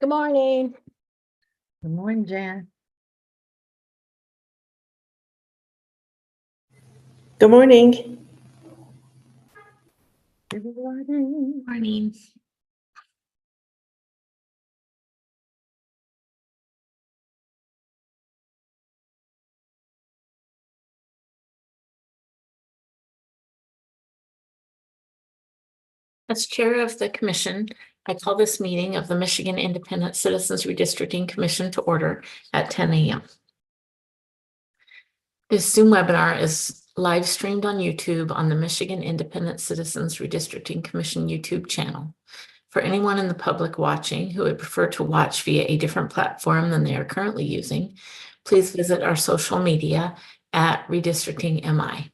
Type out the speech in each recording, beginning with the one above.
Good morning. Good morning, Jan. Good morning. Good morning. Morning. As chair of the commission, I call this meeting of the Michigan Independent Citizens Redistricting Commission to order at 10 a.m. This Zoom webinar is live streamed on YouTube on the Michigan Independent Citizens Redistricting Commission YouTube channel. For anyone in the public watching who would prefer to watch via a different platform than they are currently using, please visit our social media at Redistricting MI.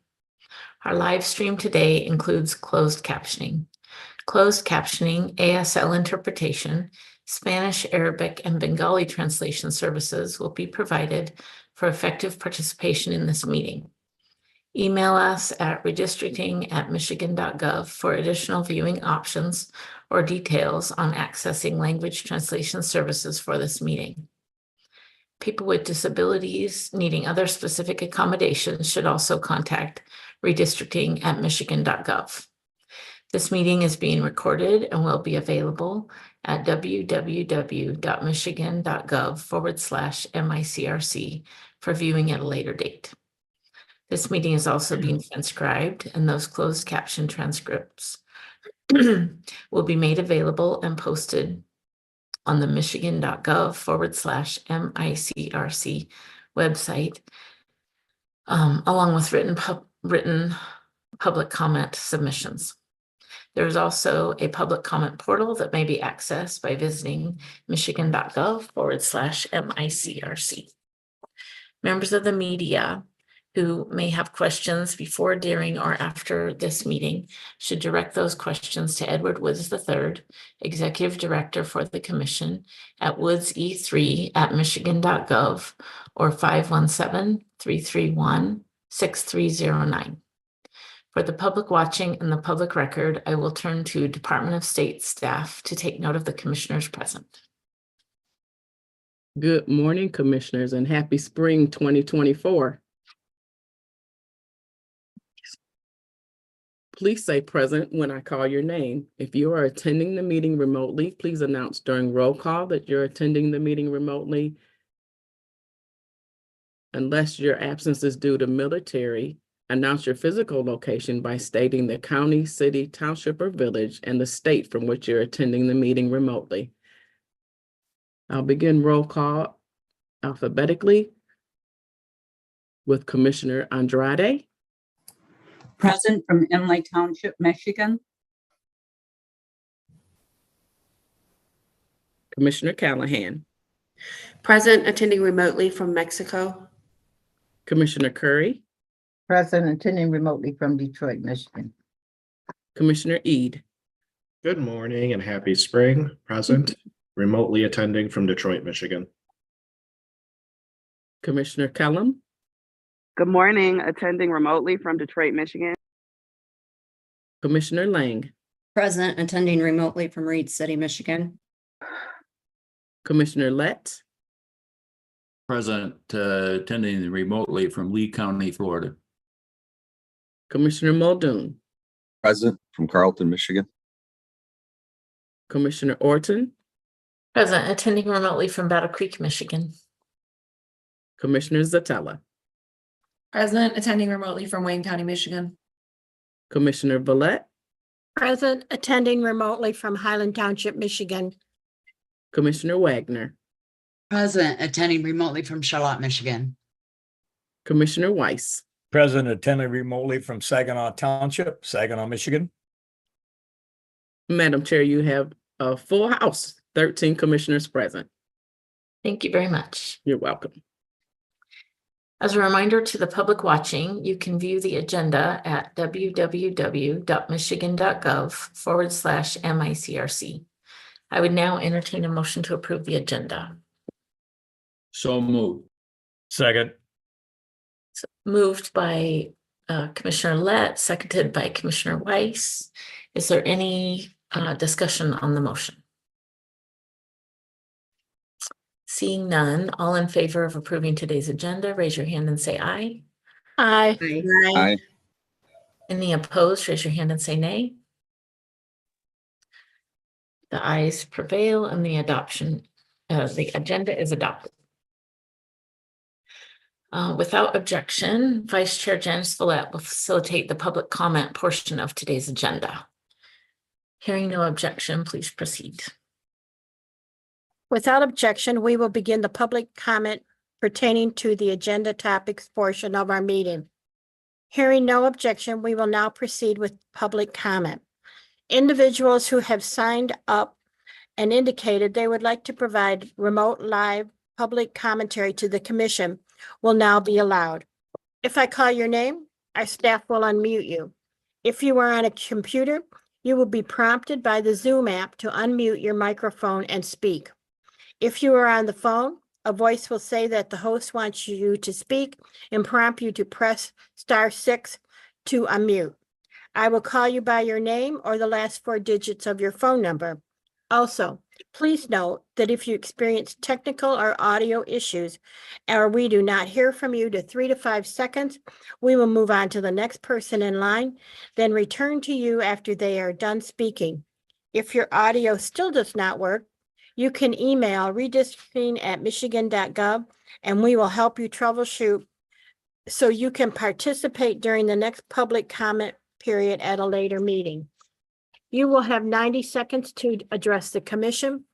Our live stream today includes closed captioning. Closed captioning, ASL interpretation, Spanish, Arabic, and Bengali translation services will be provided for effective participation in this meeting. Email us at redistricting@michigan.gov for additional viewing options or details on accessing language translation services for this meeting. People with disabilities needing other specific accommodations should also contact redistricting@michigan.gov. This meeting is being recorded and will be available at www.michigan.gov/MICRC for viewing at a later date. This meeting is also being transcribed, and those closed caption transcripts will be made available and posted on the michigan.gov/MICRC website, along with written public comment submissions. There is also a public comment portal that may be accessed by visiting michigan.gov/MICRC. Members of the media who may have questions before, during, or after this meeting should direct those questions to Edward Woods III, Executive Director for the Commission, at woodse3@michigan.gov or 517-331-6309. For the public watching and the public record, I will turn to Department of State staff to take note of the commissioners present. Good morning, commissioners, and happy spring 2024. Please say present when I call your name. If you are attending the meeting remotely, please announce during roll call that you're attending the meeting remotely. Unless your absence is due to military, announce your physical location by stating the county, city, township, or village and the state from which you're attending the meeting remotely. I'll begin roll call alphabetically with Commissioner Andrade. Present from Imlay Township, Michigan. Commissioner Callahan. Present, attending remotely from Mexico. Commissioner Curry. Present, attending remotely from Detroit, Michigan. Commissioner Ede. Good morning and happy spring. Present, remotely attending from Detroit, Michigan. Commissioner Kellum. Good morning, attending remotely from Detroit, Michigan. Commissioner Lang. Present, attending remotely from Reed City, Michigan. Commissioner Lett. Present, attending remotely from Lee County, Florida. Commissioner Muldoon. Present from Carlton, Michigan. Commissioner Orton. Present, attending remotely from Battle Creek, Michigan. Commissioner Zatella. Present, attending remotely from Wayne County, Michigan. Commissioner Vallette. Present, attending remotely from Highland Township, Michigan. Commissioner Wagner. Present, attending remotely from Charlotte, Michigan. Commissioner Weiss. Present, attending remotely from Saginaw Township, Saginaw, Michigan. Madam Chair, you have a full house, 13 commissioners present. Thank you very much. You're welcome. As a reminder to the public watching, you can view the agenda at www.michigan.gov/MICRC. I would now entertain a motion to approve the agenda. So moved. Second. Moved by Commissioner Lett, seconded by Commissioner Weiss. Is there any discussion on the motion? Seeing none, all in favor of approving today's agenda, raise your hand and say aye. Aye. Aye. Any opposed, raise your hand and say nay. The ayes prevail and the agenda is adopted. Without objection, Vice Chair Janice Follett will facilitate the public comment portion of today's agenda. Hearing no objection, please proceed. Without objection, we will begin the public comment pertaining to the agenda topics portion of our meeting. Hearing no objection, we will now proceed with public comment. Individuals who have signed up and indicated they would like to provide remote live public commentary to the commission will now be allowed. If I call your name, our staff will unmute you. If you are on a computer, you will be prompted by the Zoom app to unmute your microphone and speak. If you are on the phone, a voice will say that the host wants you to speak and prompt you to press *6 to unmute. I will call you by your name or the last 4 digits of your phone number. Also, please note that if you experience technical or audio issues or we do not hear from you to 3 to 5 seconds, we will move on to the next person in line, then return to you after they are done speaking. If your audio still does not work, you can email redistricting@michigan.gov and we will help you troubleshoot so you can participate during the next public comment period at a later meeting. You will have 90 seconds to address the commission.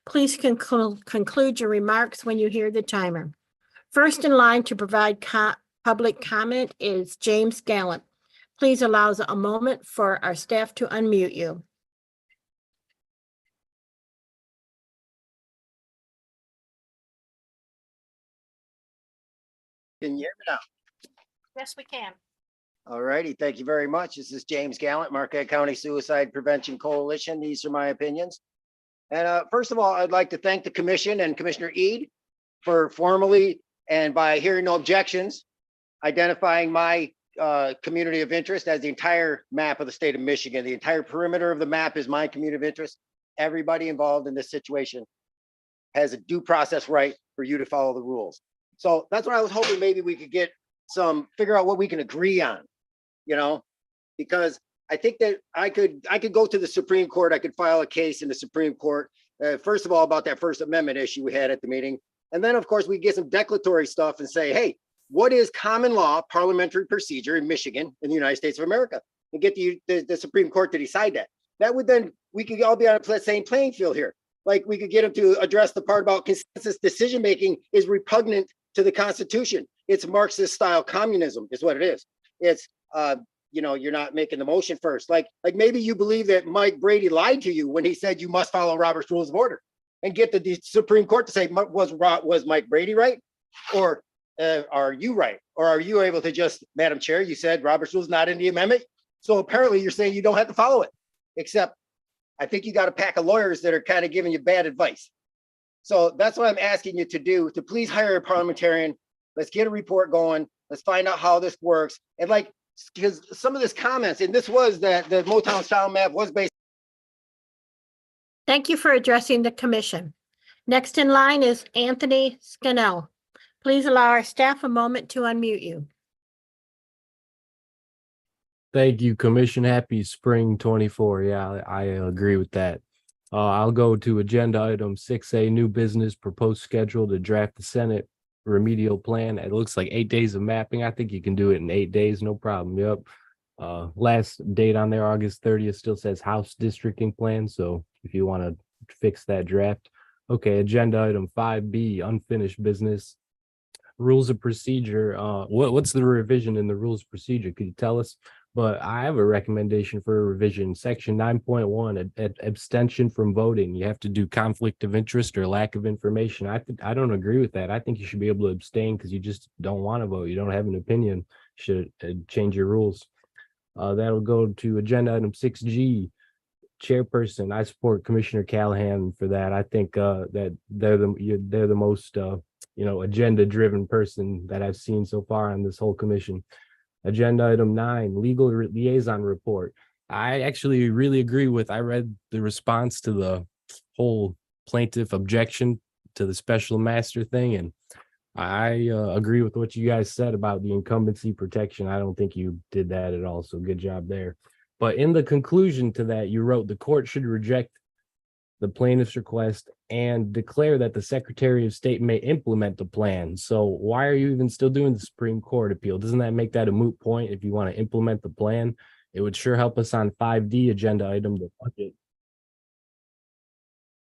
Please conclude your remarks when you hear the timer. First in line to provide public comment is James Gallant. Please allow us a moment for our staff to unmute you. Can you hear me now? Yes, we can. All righty, thank you very much. This is James Gallant, Marquette County Suicide Prevention Coalition. These are my opinions. And first of all, I'd like to thank the commission and Commissioner Eid for formally and by hearing no objections, identifying my community of interest as the entire map of the state of Michigan. The entire perimeter of the map is my community of interest. Everybody involved in this situation has a due process right for you to follow the rules. So that's what I was hoping maybe we could get figure out what we can agree on, you know, because I think that I could go to the Supreme Court. I could file a case in the Supreme Court, first of all, about that First Amendment issue we had at the meeting. And then, of course, we get some declaratory stuff and say, hey, what is common law parliamentary procedure in Michigan in the United States of America? And get the Supreme Court to decide that. That would then, we could all be on the same playing field here. Like we could get them to address the part about consensus decision-making is repugnant to the Constitution. It's Marxist style communism is what it is. It's, you know, you're not making the motion first. Like maybe you believe that Mike Brady lied to you when he said you must follow Robert's Rules of Order, and get the Supreme Court to say, was Mike Brady right? Or are you right? Or are you able to just, Madam Chair, you said Robert's Rules not in the amendment. So apparently you're saying you don't have to follow it, except I think you got a pack of lawyers that are kind of giving you bad advice. So that's what I'm asking you to do, to please hire a parliamentarian. Let's get a report going. Let's find out how this works. And like, because some of this comments, and this was that the Motown style map was based. Thank you for addressing the commission. Next in line is Anthony Scannell. Please allow our staff a moment to unmute you. Thank you, Commission. Happy spring 24. Yeah, I agree with that. I'll go to agenda item 6A, new business, proposed schedule to draft the Senate remedial plan. It looks like 8 days of mapping. I think you can do it in 8 days, no problem. Yep. Last date on there, August 30th, still says House districting plan. So if you want to fix that draft. Okay, agenda item 5B, unfinished business. Rules of procedure. What's the revision in the rules of procedure? Could you tell us? But I have a recommendation for a revision. Section 9.1, abstention from voting. You have to do conflict of interest or lack of information. I don't agree with that. I think you should be able to abstain because you just don't want to vote. You don't have an opinion. You should change your rules. That'll go to agenda item 6G. Chairperson, I support Commissioner Callahan for that. I think that they're the most agenda-driven person that I've seen so far on this whole commission. Agenda item 9, legal liaison report. I actually really agree with, I read the response to the whole plaintiff objection to the special master thing. And I agree with what you guys said about the incumbency protection. I don't think you did that at all. So good job there. But in the conclusion to that, you wrote the court should reject the plaintiff's request and declare that the Secretary of State may implement the plan. So why are you even still doing the Supreme Court appeal? Doesn't that make that a moot point if you want to implement the plan? It would sure help us on 5D agenda item, the budget.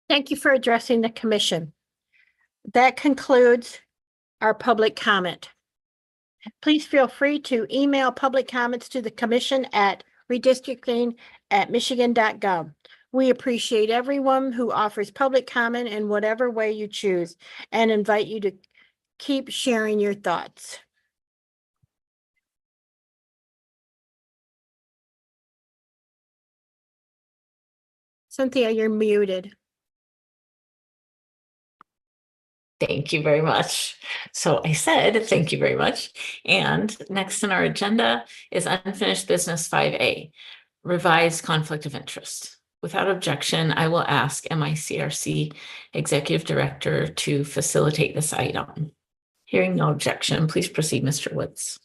Thank you for addressing the commission. That concludes our public comment. Please feel free to email public comments to the commission at redistricting@michigan.gov. We appreciate everyone who offers public comment in whatever way you choose and invite you to keep sharing your thoughts. Cynthia, you're muted. Thank you very much. So I said, thank you very much. And next on our agenda is unfinished business 5A, revised conflict of interest. Without objection, I will ask MICRC Executive Director to facilitate this item. Hearing no objection, please proceed, Mr. Woods.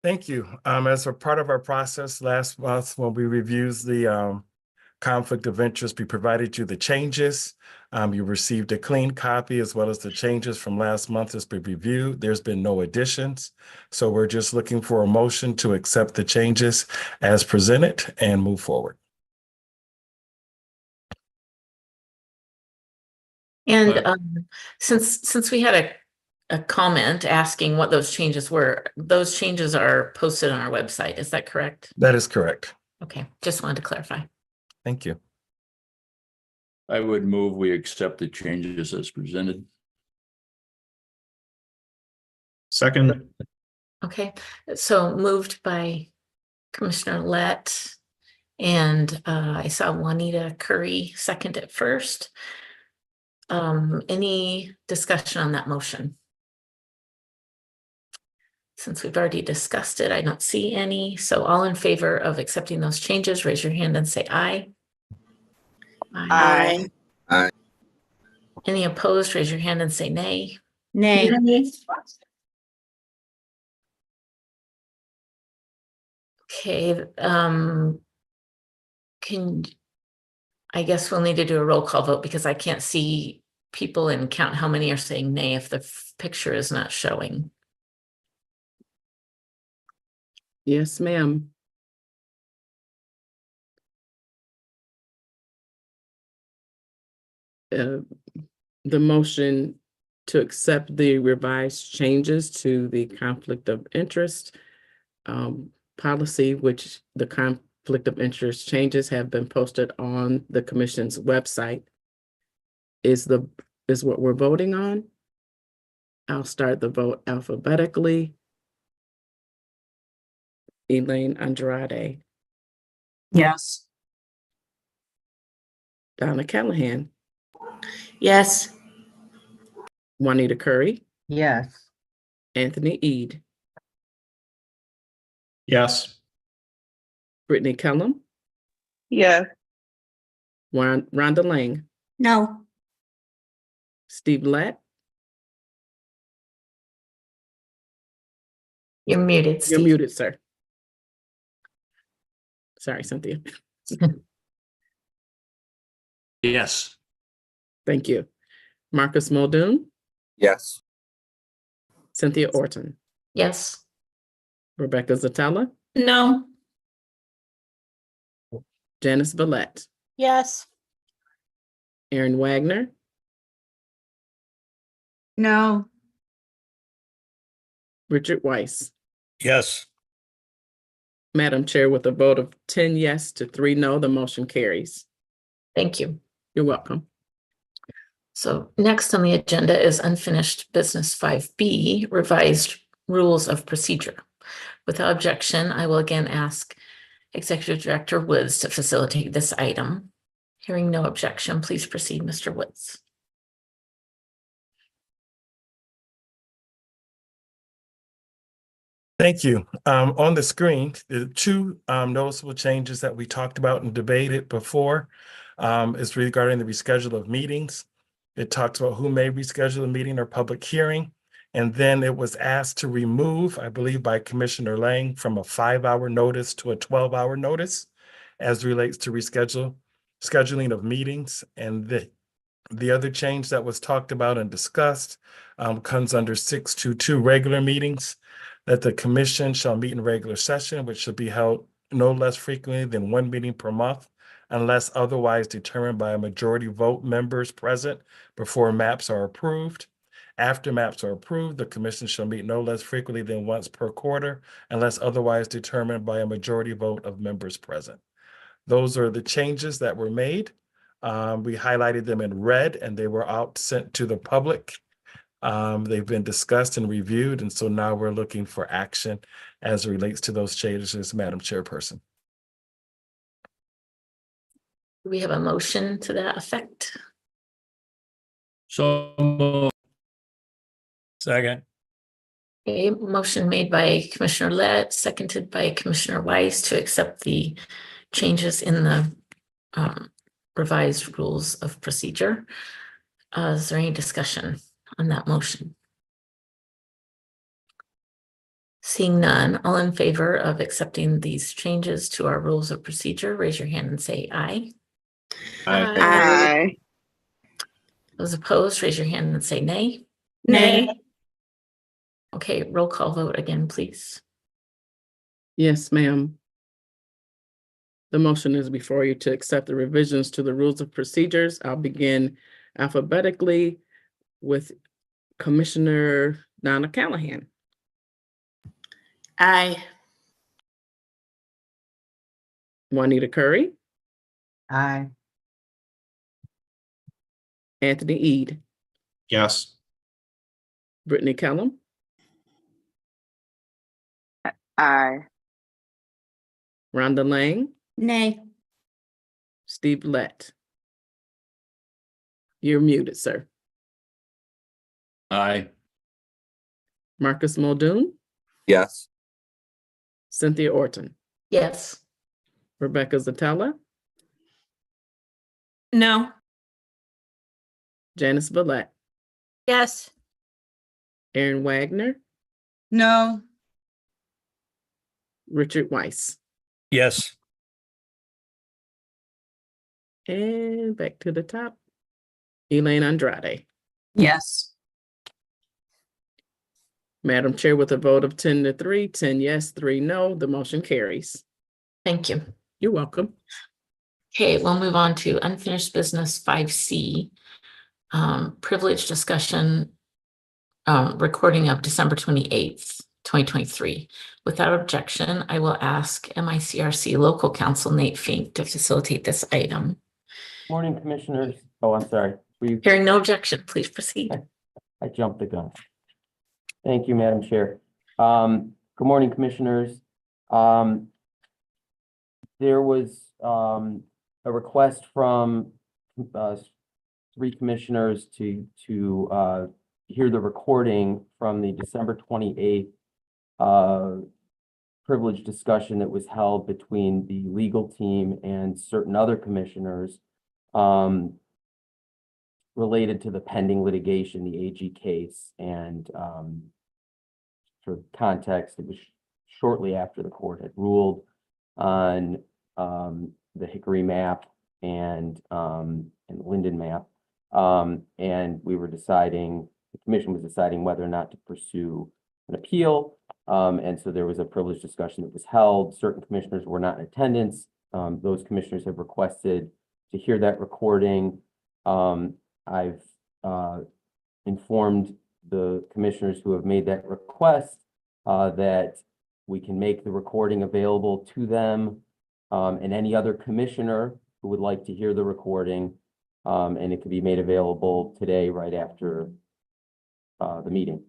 Thank you. As a part of our process last month, when we reviewed the conflict of interest, we provided you the changes. You received a clean copy as well as the changes from last month as we reviewed. There's been no additions. So we're just looking for a motion to accept the changes as presented and move forward. And since we had a comment asking what those changes were, those changes are posted on our website. Is that correct? That is correct. Okay, just wanted to clarify. Thank you. I would move we accept the changes as presented. Second. Okay, so moved by Commissioner Lett, and I saw Juanita Curry second at first. Any discussion on that motion? Since we've already discussed it, I don't see any. So all in favor of accepting those changes, raise your hand and say aye. Aye. Aye. Any opposed, raise your hand and say nay. Nay. Okay, I guess we'll need to do a roll call vote because I can't see people and count how many are saying nay if the picture is not showing. Yes, ma'am. The motion to accept the revised changes to the conflict of interest policy, which the conflict of interest changes have been posted on the commission's website, is what we're voting on. I'll start the vote alphabetically. Elaine Andrade, Yes. Donna Callahan, Yes. Juanita Curry, Yes. Anthony Ede, Yes. Brittany Kellum, Yes. Rhonda Lang, No. Steve Lett. You're muted, You're Steve. muted, sir. Sorry, Cynthia. Yes. Thank you. Marcus Muldoon, Yes. Cynthia Orton, Yes. Rebecca Zatella, No. Janice Villette, Yes. Aaron Wagner, No. Richard Weiss. Yes. Madam Chair, with a vote of 10 yes to 3 no, the motion carries. Thank you. You're welcome. So next on the agenda is unfinished business 5B, revised rules of procedure. Without objection, I will again ask Executive Director Woods to facilitate this item. Hearing no objection, please proceed, Mr. Woods. Thank you. On the screen, the two noticeable changes that we talked about and debated before is regarding the reschedule of meetings. It talks about who may reschedule a meeting or public hearing. And then it was asked to remove, I believe by Commissioner Lang, from a 5-hour notice to a 12-hour notice as relates to scheduling of meetings. And the other change that was talked about and discussed comes under 622 regular meetings, that the commission shall meet in regular session, which should be held no less frequently than one meeting per month, unless otherwise determined by a majority vote members present before maps are approved. After maps are approved, the commission shall meet no less frequently than once per quarter, unless otherwise determined by a majority vote of members present. Those are the changes that were made. We highlighted them in red and they were out sent to the public. They've been discussed and reviewed, and so now we're looking for action as it relates to those changes, Madam Chairperson. Do we have a motion to that effect? So moved. Second. A motion made by Commissioner Lett, seconded by Commissioner Weiss to accept the changes in the revised rules of procedure. Is there any discussion on that motion? Seeing none, all in favor of accepting these changes to our rules of procedure, raise your hand and say aye. Aye. Those opposed, raise your hand and say nay. Nay. Okay, roll call vote again, please. Yes, ma'am. The motion is before you to accept the revisions to the rules of procedures. I'll begin alphabetically with Commissioner Donna Callahan. Aye. Juanita Curry, Aye. Anthony Ede, Yes. Brittany Kellum, Aye. Rhonda Lang, Nay. Steve Lett. You're muted, sir. Aye. Marcus Muldoon, Yes. Cynthia Orton, Yes. Rebecca Zatella, No. Janice Villette, Yes. Aaron Wagner, No. Richard Weiss. Yes. And back to the top, Elaine Andrade. Yes. Madam Chair, with a vote of 10-3, 10 yes, 3 no, the motion carries. Thank you. You're welcome. Okay, we'll move on to unfinished business 5C. Privilege discussion, recording of December 28th, 2023. Without objection, I will ask MICRC local counsel Nate Fink to facilitate this item. Morning, Commissioners. Oh, I'm sorry. Hearing no objection, please proceed. I jumped the gun. Thank you, Madam Chair. Good morning, Commissioners. There was a request from 3 commissioners to hear the recording from the December 28th privilege discussion that was held between the legal team and certain other commissioners related to the pending litigation, the AG case. And for context, it was shortly after the court had ruled on the Hickory map and Linden map. And we were deciding, the commission was deciding whether or not to pursue an appeal. And so there was a privilege discussion that was held. Certain commissioners were not in attendance. Those commissioners have requested to hear that recording. I've informed the commissioners who have made that request that we can make the recording available to them and any other commissioner who would like to hear the recording. And it could be made available today right after the meeting.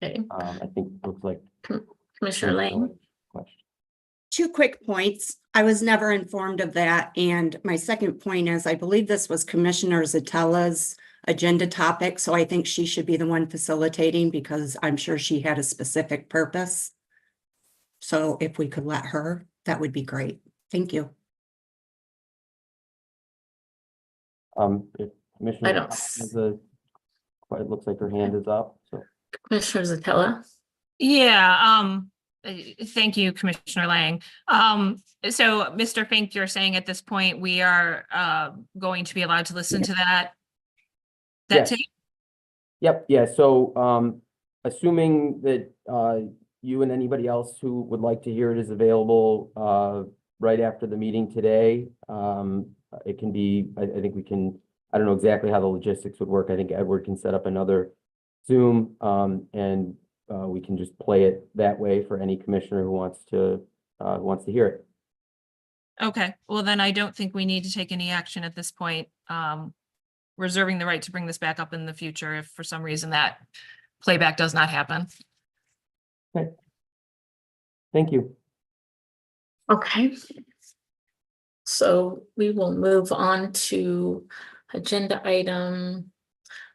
Okay. I think it looks like Commissioner Lang. question. 2 quick points. I was never informed of that. And my second point is, I believe this was Commissioner Zatella's agenda topic, so I think she should be the one facilitating because I'm sure she had a specific purpose. So if we could let her, that would be great. Thank you. If Commissioner I don't has a, it looks like her hand is up, so. Commissioner Zatella? Yeah, thank you, Commissioner Lang. So Mr. Fink, you're saying at this point, we are going to be allowed to listen to that? Yes. Tape? Yep, yeah, so assuming that you and anybody else who would like to hear it is available right after the meeting today. It can be, I think we can, I don't know exactly how the logistics would work. I think Edward can set up another Zoom and we can just play it that way for any commissioner who wants to hear it. Okay, well then I don't think we need to take any action at this point. Reserving the right to bring this back up in the future if for some reason that playback does not happen. Okay. Thank you. Okay. So we will move on to agenda item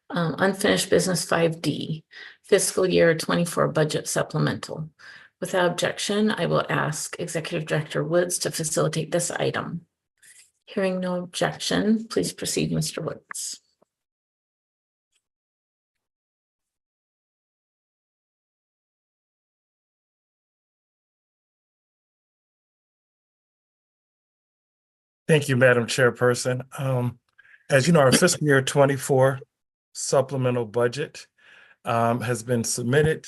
unfinished business 5D, fiscal year 24 budget supplemental. Without objection, I will ask Executive Director Woods to facilitate this item. Hearing no objection, please proceed, Mr. Woods. Thank you, Madam Chairperson. As you know, our fiscal year 24 supplemental budget has been submitted.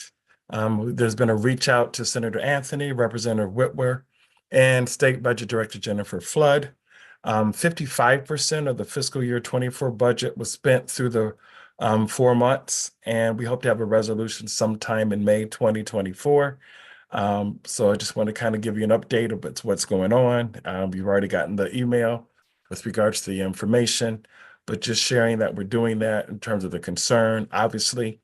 There's been a reach out to Senator Anthony, Representative Whitwer, and State Budget Director Jennifer Flood. 55% of the fiscal year 24 budget was spent through the 4 months, and we hope to have a resolution sometime in May 2024. So I just want to kind of give you an update of what's going on. You've already gotten the email with regards to the information, but just sharing that we're doing that in terms of the concern. Obviously,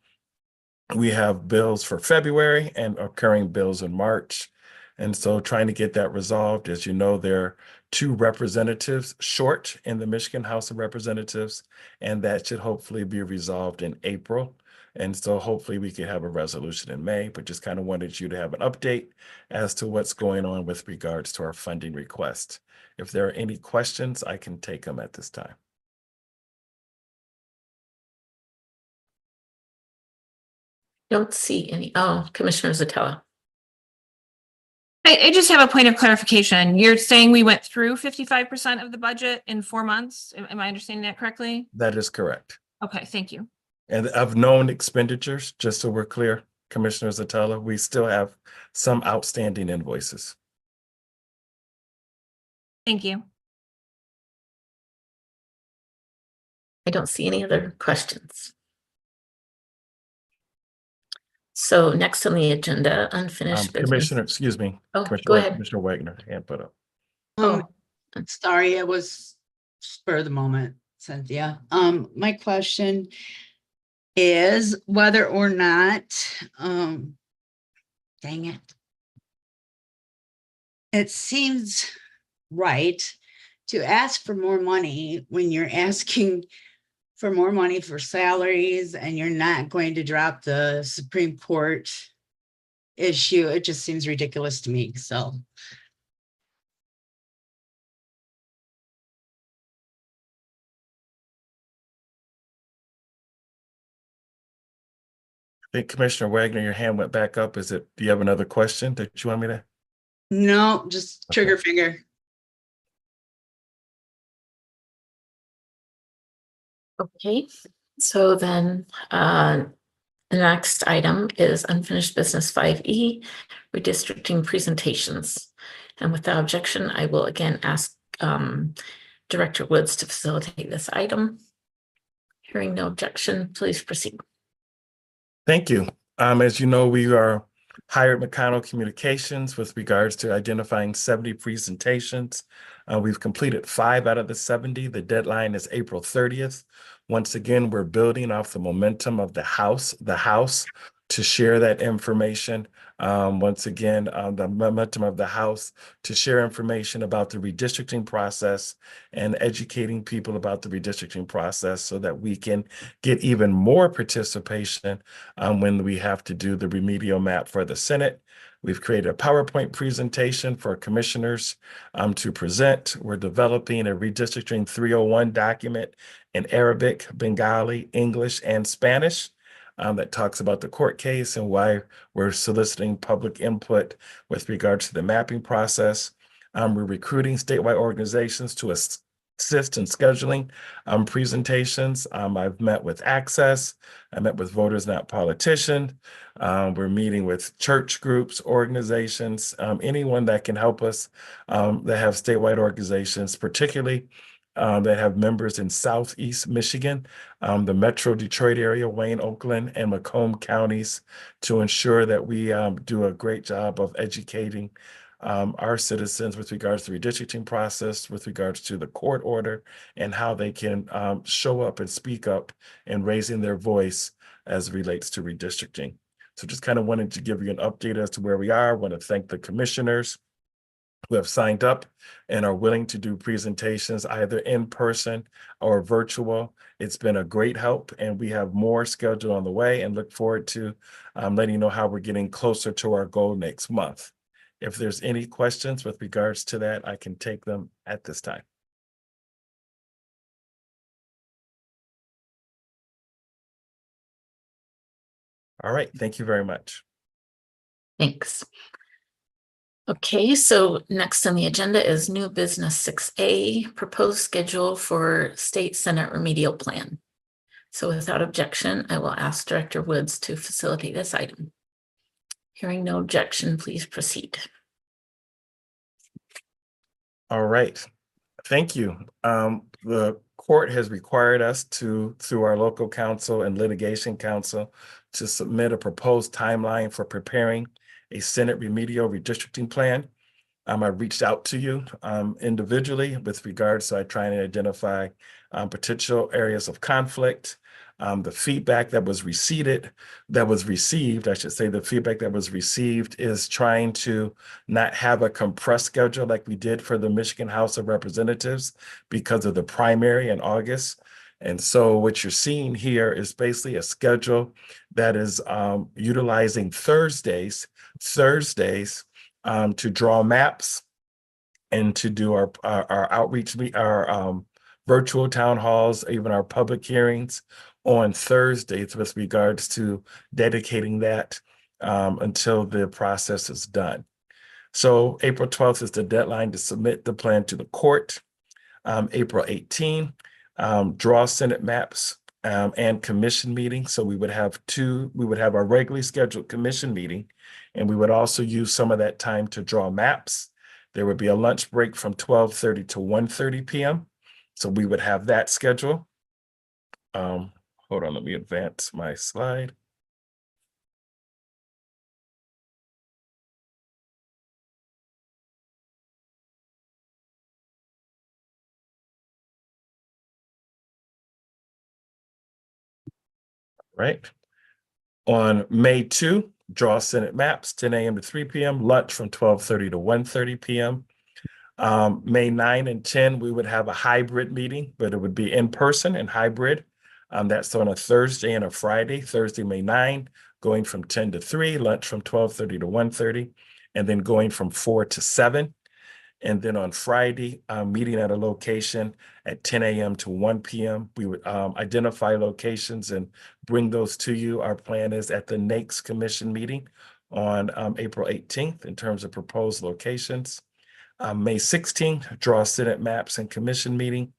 we have bills for February and occurring bills in March. And so trying to get that resolved. As you know, there are 2 representatives short in the Michigan House of Representatives, and that should hopefully be resolved in April. And so hopefully we could have a resolution in May, but just kind of wanted you to have an update as to what's going on with regards to our funding request. If there are any questions, I can take them at this time. Don't see any. Oh, Commissioner Zatella. I just have a point of clarification. You're saying we went through 55% of the budget in 4 months? Am I understanding that correctly? That is correct. Okay, thank you. And of known expenditures, just so we're clear, Commissioner Zatella, we still have some outstanding invoices. Thank you. I don't see any other questions. So next on the agenda, unfinished business. Commissioner, excuse me. Oh, Commissioner go ahead. Commissioner Wagner, hand put up. Sorry, it was spur of the moment, Cynthia. My question is whether or not, dang it. It seems right to ask for more money when you're asking for more money for salaries and you're not going to drop the Supreme Court issue. It just seems ridiculous to me, so. I think Commissioner Wagner, your hand went back up. Do you have another question that you want me to? No, just trigger finger. Okay, so then the next item is unfinished business 5E, redistricting presentations. And without objection, I will again ask Director Woods to facilitate this item. Hearing no objection, please proceed. Thank you. As you know, we are hired McConnell Communications with regards to identifying 70 presentations. We've completed 5 out of the 70. The deadline is April 30th. Once again, we're building off the momentum of the House to share that information. Once again, the momentum of the House to share information about the redistricting process and educating people about the redistricting process so that we can get even more participation when we have to do the remedial map for the Senate. We've created a PowerPoint presentation for commissioners to present. We're developing a redistricting 301 document in Arabic, Bengali, English, and Spanish that talks about the court case and why we're soliciting public input with regards to the mapping process. We're recruiting statewide organizations to assist in scheduling presentations. I've met with Access. I met with Voters Not Politicians. We're meeting with church groups, organizations, anyone that can help us that have statewide organizations, particularly that have members in Southeast Michigan, the Metro Detroit area, Wayne, Oakland, and Macomb counties, to ensure that we do a great job of educating our citizens with regards to the redistricting process, with regards to the court order, and how they can show up and speak up in raising their voice as it relates to redistricting. So just kind of wanted to give you an update as to where we are. I want to thank the commissioners who have signed up and are willing to do presentations either in person or virtual. It's been a great help, and we have more scheduled on the way and look forward to letting you know how we're getting closer to our goal next month. If there's any questions with regards to that, I can take them at this time. All right, thank you very much. Thanks. Okay, so next on the agenda is new business 6A, proposed schedule for state Senate remedial plan. So without objection, I will ask Director Woods to facilitate this item. Hearing no objection, please proceed. All right, thank you. The court has required us to, through our local counsel and litigation counsel, to submit a proposed timeline for preparing a Senate remedial redistricting plan. I reached out to you individually with regards to trying to identify potential areas of conflict. The feedback that was received, I should say, the feedback that was received is trying to not have a compressed schedule like we did for the Michigan House of Representatives because of the primary in August. And so what you're seeing here is basically a schedule that is utilizing Thursdays to draw maps and to do our outreach, our virtual town halls, even our public hearings on Thursdays with regards to dedicating that until the process is done. So April 12th is the deadline to submit the plan to the court. April 18th, draw Senate maps and commission meetings. So we would have our regularly scheduled commission meeting, and we would also use some of that time to draw maps. There would be a lunch break from 12:30 to 1:30 p.m. So we would have that schedule. Hold on, let me advance my slide. Right. On May 2, draw Senate maps, 10 a.m. to 3 p.m., lunch from 12:30 to 1:30 p.m. May 9 and 10, we would have a hybrid meeting, but it would be in person and hybrid. That's on a Thursday and a Friday, Thursday, May 9, going from 10 to 3, lunch from 12:30 to 1:30, and then going from 4 to 7. And then on Friday, meeting at a location at 10 a.m. to 1 p.m. We would identify locations and bring those to you. Our plan is at the NAICS Commission meeting on April 18th in terms of proposed locations. May 16th, draw Senate maps and commission meeting.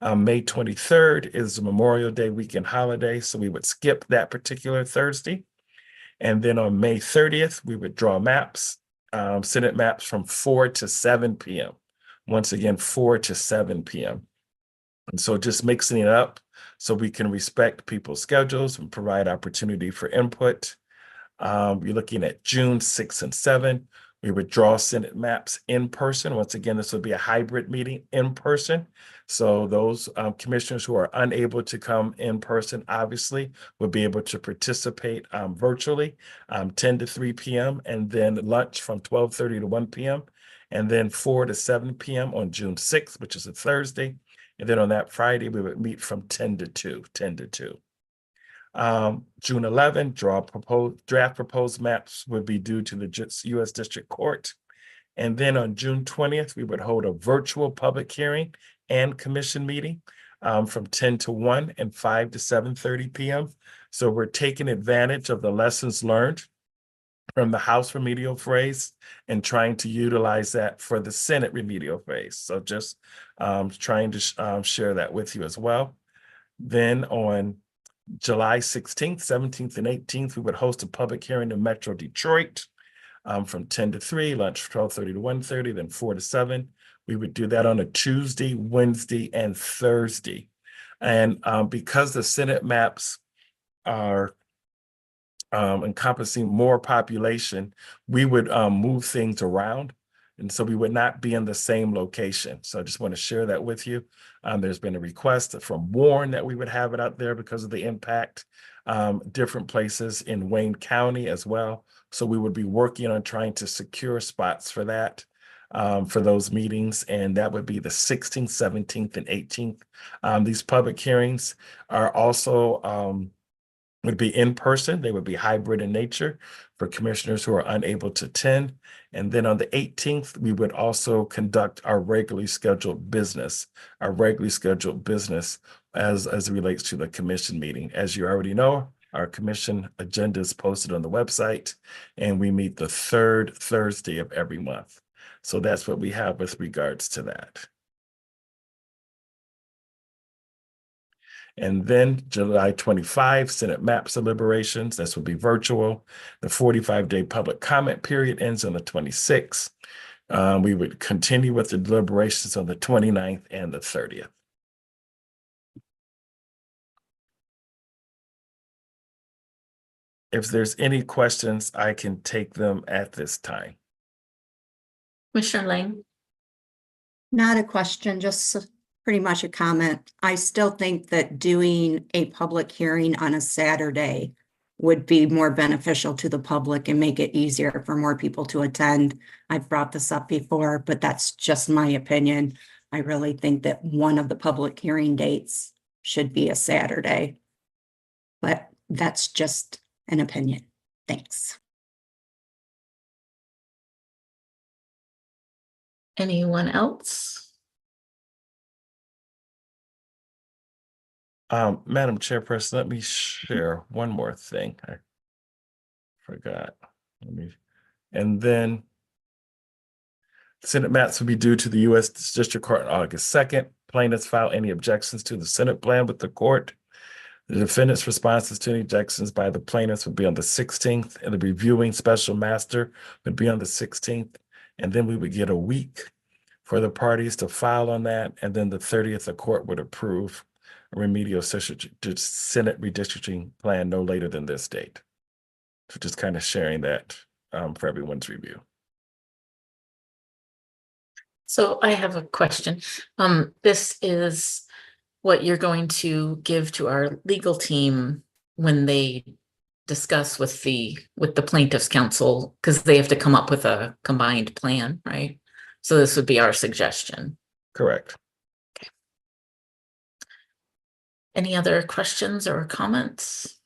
May 23rd is the Memorial Day weekend holiday, so we would skip that particular Thursday. And then on May 30th, we would draw maps, Senate maps from 4 to 7 p.m. Once again, 4 to 7 p.m. And so just mixing it up so we can respect people's schedules and provide opportunity for input. You're looking at June 6 and 7. We would draw Senate maps in person. Once again, this would be a hybrid meeting in person. So those commissioners who are unable to come in person, obviously, will be able to participate virtually, 10 to 3 p.m. and then lunch from 12:30 to 1 p.m. and then 4 to 7 p.m. on June 6th, which is a Thursday. And then on that Friday, we would meet from 10 to 2. June 11, draft proposed maps would be due to the U.S. District Court. And then on June 20th, we would hold a virtual public hearing and commission meeting from 10 to 1 and 5 to 7:30 p.m. So we're taking advantage of the lessons learned from the House remedial phase and trying to utilize that for the Senate remedial phase. So just trying to share that with you as well. Then on July 16th, 17th, and 18th, we would host a public hearing in Metro Detroit from 10 to 3, lunch 12:30 to 1:30, then 4 to 7. We would do that on a Tuesday, Wednesday, and Thursday. And because the Senate maps are encompassing more population, we would move things around. And so we would not be in the same location. So I just want to share that with you. There's been a request from Warren that we would have it out there because of the impact, different places in Wayne County as well. So we would be working on trying to secure spots for that, for those meetings. And that would be the 16th, 17th, and 18th. These public hearings are also would be in person. They would be hybrid in nature for commissioners who are unable to attend. And then on the 18th, we would also conduct our regularly scheduled business as it relates to the commission meeting. As you already know, our commission agenda is posted on the website, and we meet the third Thursday of every month. So that's what we have with regards to that. And then July 25, Senate maps deliberations. This will be virtual. The 45-day public comment period ends on the 26th. We would continue with the deliberations on the 29th and the 30th. If there's any questions, I can take them at this time. Commissioner Lang? Not a question, just pretty much a comment. I still think that doing a public hearing on a Saturday would be more beneficial to the public and make it easier for more people to attend. I've brought this up before, but that's just my opinion. I really think that one of the public hearing dates should be a Saturday. But that's just an opinion. Thanks. Anyone else? Madam Chairperson, let me share one more thing. I forgot. And then Senate maps will be due to the U.S. District Court on August 2nd. Plaintiffs file any objections to the Senate plan with the court. The defendant's responses to any objections by the plaintiffs would be on the 16th, and the reviewing special master would be on the 16th. And then we would get a week for the parties to file on that. And then the 30th, the court would approve a remedial Senate redistricting plan no later than this date. So just kind of sharing that for everyone's review. So I have a question. This is what you're going to give to our legal team when they discuss with the plaintiff's counsel, because they have to come up with a combined plan, right? So this would be our suggestion. Correct. Okay. Any other questions or comments?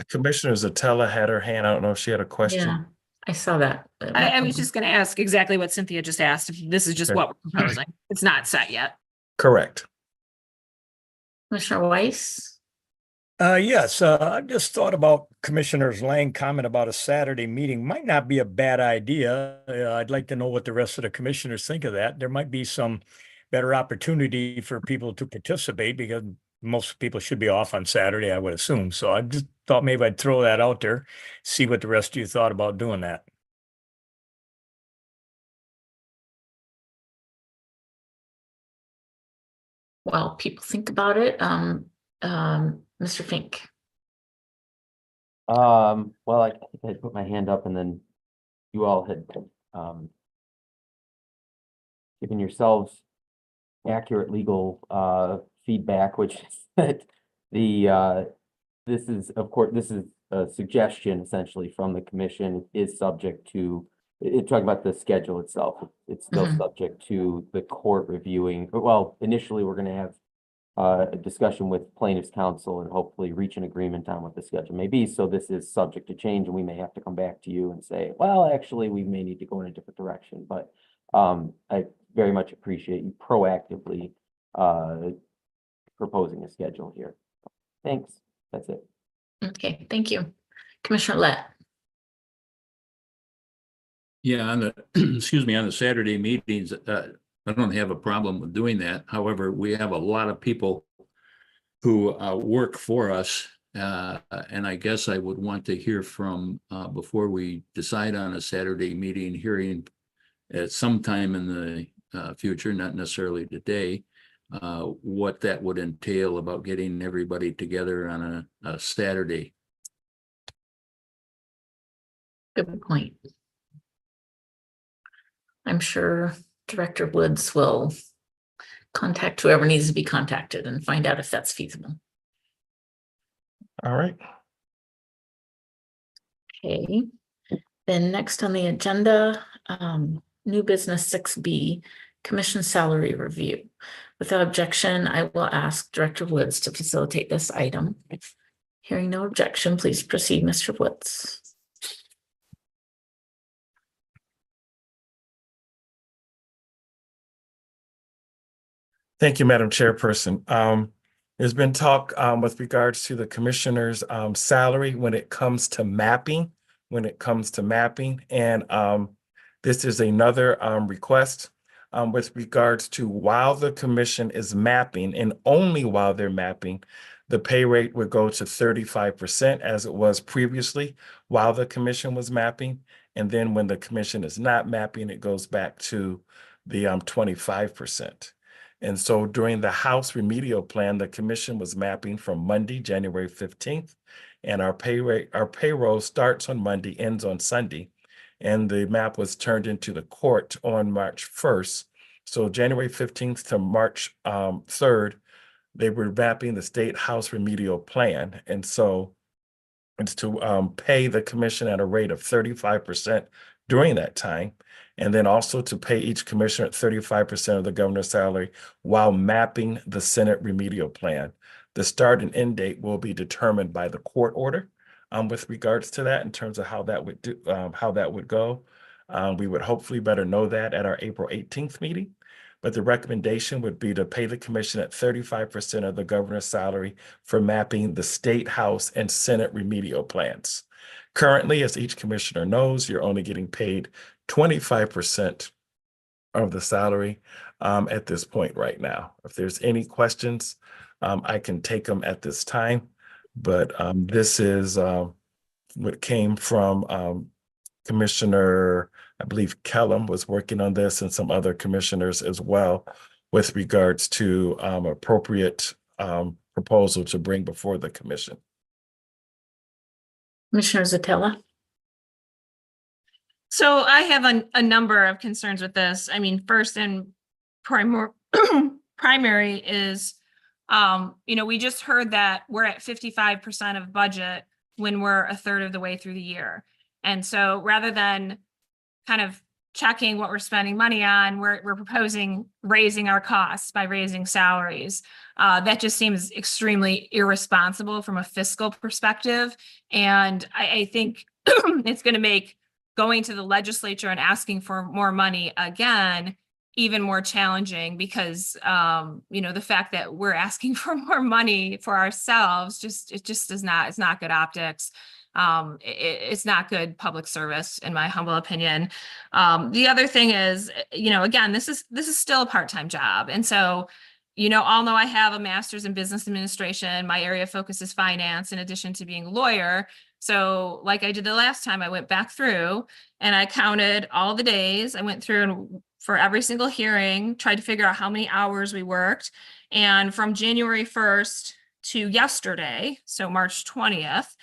Commissioner Zatella had her hand. I don't know if she had a question. Yeah, I saw that. I was just going to ask exactly what Cynthia just asked. This is just Okay. what we're proposing. It's not set yet. Correct. Commissioner Weiss? Yes, I just thought about Commissioner's Lang comment about a Saturday meeting might not be a bad idea. I'd like to know what the rest of the commissioners think of that. There might be some better opportunity for people to participate because most people should be off on Saturday, I would assume. So I just thought maybe I'd throw that out there, see what the rest of you thought about doing that. While people think about it, Mr. Fink. Well, I think I put my hand up and then you all had given yourselves accurate legal feedback, which is that this is, of course, this is a suggestion essentially from the commission, is subject to, talking about the schedule itself. It's still subject to the court reviewing. Well, initially, we're going to have a discussion with plaintiff's counsel and hopefully reach an agreement on what the schedule may be. So this is subject to change, and we may have to come back to you and say, well, actually, we may need to go in a different direction. But I very much appreciate you proactively proposing a schedule here. Thanks. That's it. Okay, thank you. Commissioner Lett. Yeah, on the, excuse me, on the Saturday meetings, I don't have a problem with doing that. However, we have a lot of people who work for us. And I guess I would want to hear from, before we decide on a Saturday meeting hearing at some time in the future, not necessarily today, what that would entail about getting everybody together on a Saturday. Good point. I'm sure Director Woods will contact whoever needs to be contacted and find out if that's feasible. All right. Okay. Then next on the agenda, new business 6B, commission salary review. Without objection, I will ask Director Woods to facilitate this item. Hearing no objection, please proceed, Mr. Woods. Thank you, Madam Chairperson. There's been talk with regards to the commissioner's salary when it comes to mapping, and this is another request with regards to while the commission is mapping, and only while they're mapping, the pay rate would go to 35% as it was previously while the commission was mapping. And then when the commission is not mapping, it goes back to the 25%. And so during the House remedial plan, the commission was mapping from Monday, January 15th, and our payroll starts on Monday, ends on Sunday. And the map was turned into the court on March 1st. So January 15th to March 3rd, they were mapping the state House remedial plan. And so it's to pay the commission at a rate of 35% during that time. And then also to pay each commissioner at 35% of the governor's salary while mapping the Senate remedial plan. The start and end date will be determined by the court order with regards to that in terms of how that would go. We would hopefully better know that at our April 18th meeting. But the recommendation would be to pay the commission at 35% of the governor's salary for mapping the state, House, and Senate remedial plans. Currently, as each commissioner knows, you're only getting paid 25% of the salary at this point right now. If there's any questions, I can take them at this time. But this is what came from Commissioner, I believe Kellum was working on this, and some other commissioners as well with regards to appropriate proposal to bring before the commission. Commissioner Zatella. So I have a number of concerns with this. I mean, first and primary is, we just heard that we're at 55% of budget when we're a third of the way through the year. And so rather than kind of checking what we're spending money on, we're proposing raising our costs by raising salaries. That just seems extremely irresponsible from a fiscal perspective. And I think it's going to make going to the legislature and asking for more money again even more challenging, because the fact that we're asking for more money for ourselves it's not good optics. It's not good public service, in my humble opinion. The other thing is, again, this is still a part-time job. And so, all know I have a master's in business administration. My area of focus is finance, in addition to being a lawyer. So like I did the last time, I went back through and I counted all the days. I went through and for every single hearing, tried to figure out how many hours we worked. And from January 1st to yesterday, so March 20th,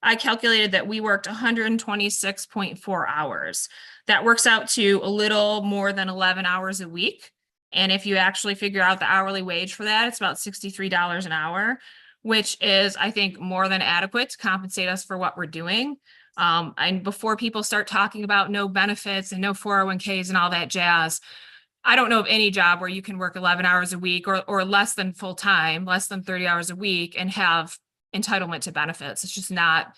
I calculated that we worked 126.4 hours. That works out to a little more than 11 hours a week. And if you actually figure out the hourly wage for that, it's about $63 an hour, which is, I think, more than adequate to compensate us for what we're doing. And before people start talking about no benefits and no 401ks and all that jazz, I don't know of any job where you can work 11 hours a week or less than full time, less than 30 hours a week and have entitlement to benefits. It's just not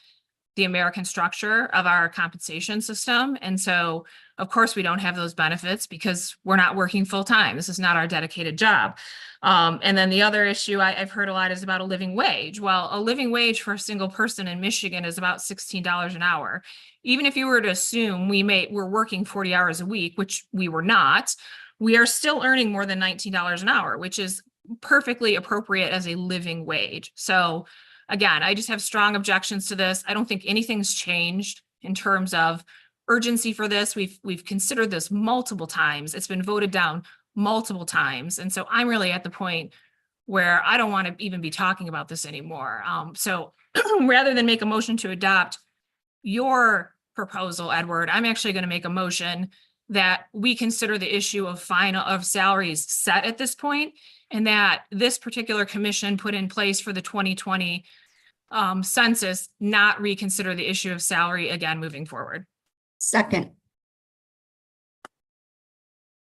the American structure of our compensation system. And so, of course, we don't have those benefits because we're not working full time. This is not our dedicated job. And then the other issue I've heard a lot is about a living wage. Well, a living wage for a single person in Michigan is about $16 an hour. Even if you were to assume we're working 40 hours a week, which we were not, we are still earning more than $19 an hour, which is perfectly appropriate as a living wage. So again, I just have strong objections to this. I don't think anything's changed in terms of urgency for this. We've considered this multiple times. It's been voted down multiple times. And so I'm really at the point where I don't want to even be talking about this anymore. So rather than make a motion to adopt your proposal, Edward, I'm actually going to make a motion that we consider the issue of salaries set at this point, and that this particular commission put in place for the 2020 census not reconsider the issue of salary again moving forward. Second.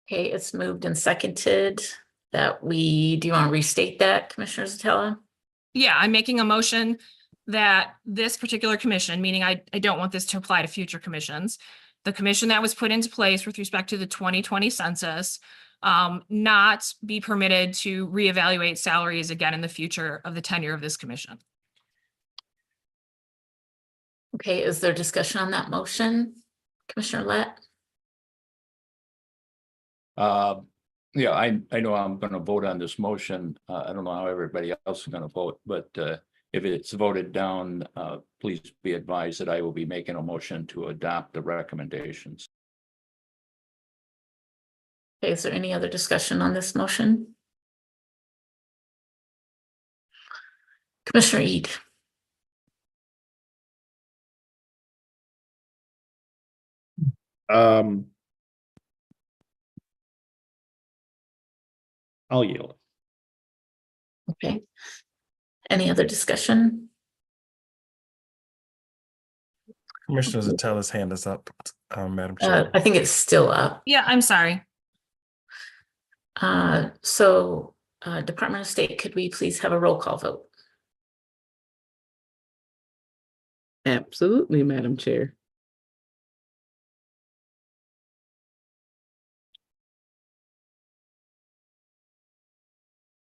Okay, it's moved and seconded that do you want to restate that, Commissioner Zatella? Yeah, I'm making a motion that this particular commission, meaning I don't want this to apply to future commissions, the commission that was put into place with respect to the 2020 census, not be permitted to reevaluate salaries again in the future of the tenure of this commission. Okay, is there discussion on that motion? Commissioner Lett? Yeah, I know I'm going to vote on this motion. I don't know how everybody else is going to vote, but if it's voted down, please be advised that I will be making a motion to adopt the recommendations. Okay, is there any other discussion on this motion? Commissioner Eid? I'll yield. Okay. Any other discussion? Commissioner Zatella's hand is up, Madam Chair. I think it's still up. Yeah, I'm sorry. Department of State, could we please have a roll call vote? Absolutely, Madam Chair.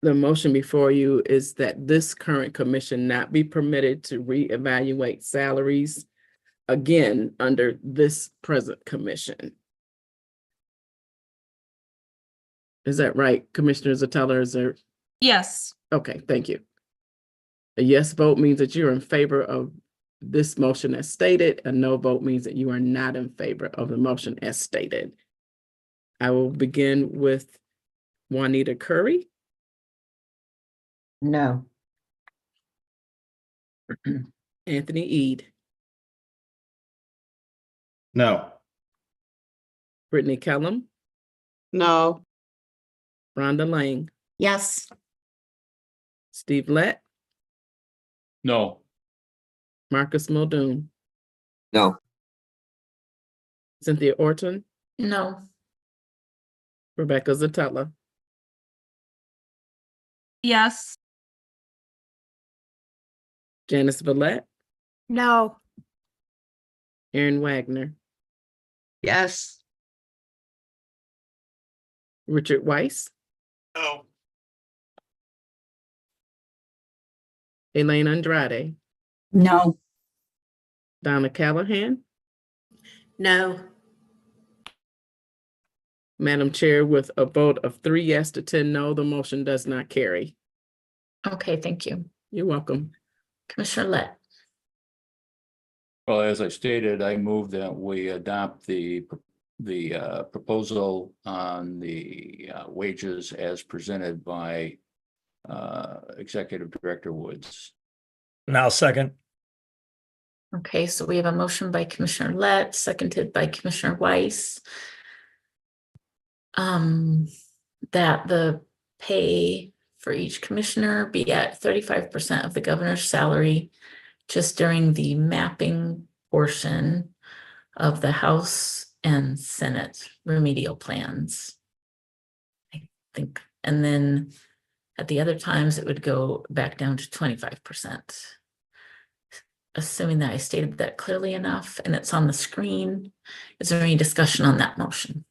The motion before you is that this current commission not be permitted to reevaluate salaries again under this present commission. Is that right, Commissioner Zatella? Is there? Yes. Okay, thank you. A yes vote means that you're in favor of this motion as stated. A no vote means that you are not in favor of the motion as stated. I will begin with Juanita Curry. No. Anthony Eid. No. Brittany Kellum. No. Rhonda Lang. Yes. Steve Lett. No. Marcus Muldoon. No. Cynthia Orton. No. Rebecca Zatella. Yes. Janice Villette. No. Aaron Wagner. Yes. Richard Weiss. No. Elaine Andrade. No. Donna Callahan. No. Madam Chair, with a vote of 3 yes to 10 no, the motion does not carry. Okay, thank you. You're welcome. Commissioner Lett? Well, as I stated, I move that we adopt the proposal on the wages as presented by Executive Director Woods. Now second. Okay, so we have a motion by Commissioner Lett, seconded by Commissioner Weiss. That the pay for each commissioner be at 35% of the governor's salary just during the mapping portion of the House and Senate remedial plans. I think, and then at the other times, it would go back down to 25%. Assuming that I stated that clearly enough and it's on the screen, is there any discussion on that motion?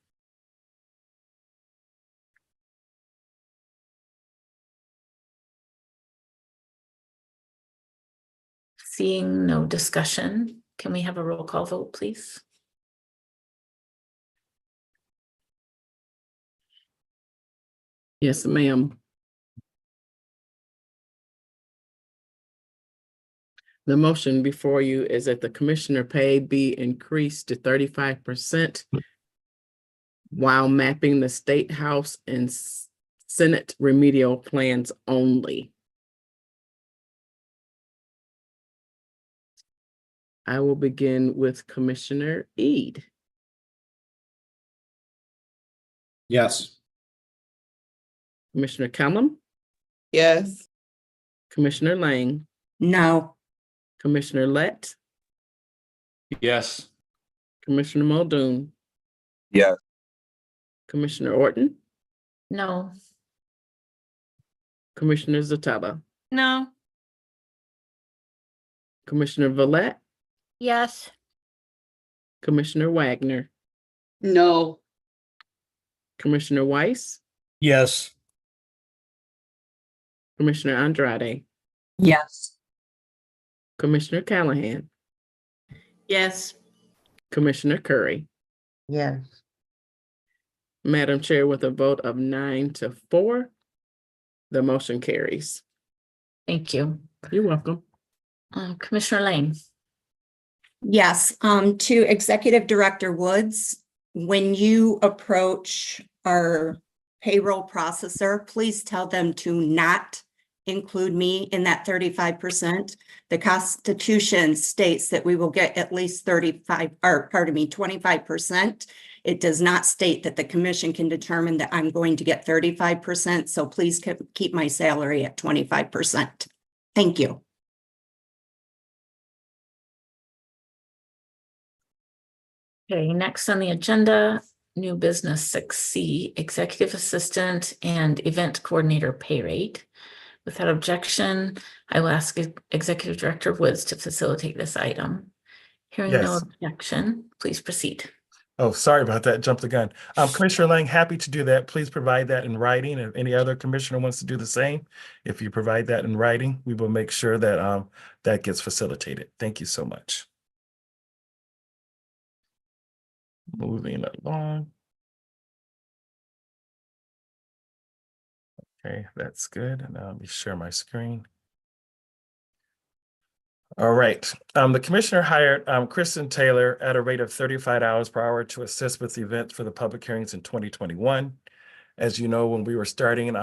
Seeing no discussion, can we have a roll call vote, please? Yes, ma'am. The motion before you is that the commissioner pay be increased to 35% while mapping the state house and Senate remedial plans only. I will begin with Commissioner Ede. Yes. Commissioner Kellum, Yes. Commissioner Lang, No. Commissioner Lett, Yes. Commissioner Muldoon, Yes. Commissioner Orton, No. Commissioner Zatala, No. Commissioner Villette, Yes. Commissioner Wagner, No. Commissioner Weiss, Yes. Commissioner Andrade, Yes. Commissioner Callahan, Yes. Commissioner Curry. Yes. Madam Chair, with a vote of 9-4, the motion carries. Thank you. You're welcome. Commissioner Lane. Yes, to Executive Director Woods, when you approach our payroll processor, please tell them to not include me in that 35%. The Constitution states that we will get at least 25%. It does not state that the commission can determine that I'm going to get 35%. So please keep my salary at 25%. Thank you. Okay, next on the agenda, new business 6C, executive assistant and event coordinator pay rate. Without objection, I will ask Executive Director Woods to facilitate this item. Hearing no Yes. objection, please proceed. Oh, sorry about that. Jumped the gun. Commissioner Lang, happy to do that. Please provide that in writing. If any other commissioner wants to do the same, if you provide that in writing, we will make sure that that gets facilitated. Thank you so much. Moving along. Okay, that's good. And now let me share my screen. All right. The commissioner hired Kristen Taylor at a rate of $35 per hour to assist with the events for the public hearings in 2021. As you know, when we were starting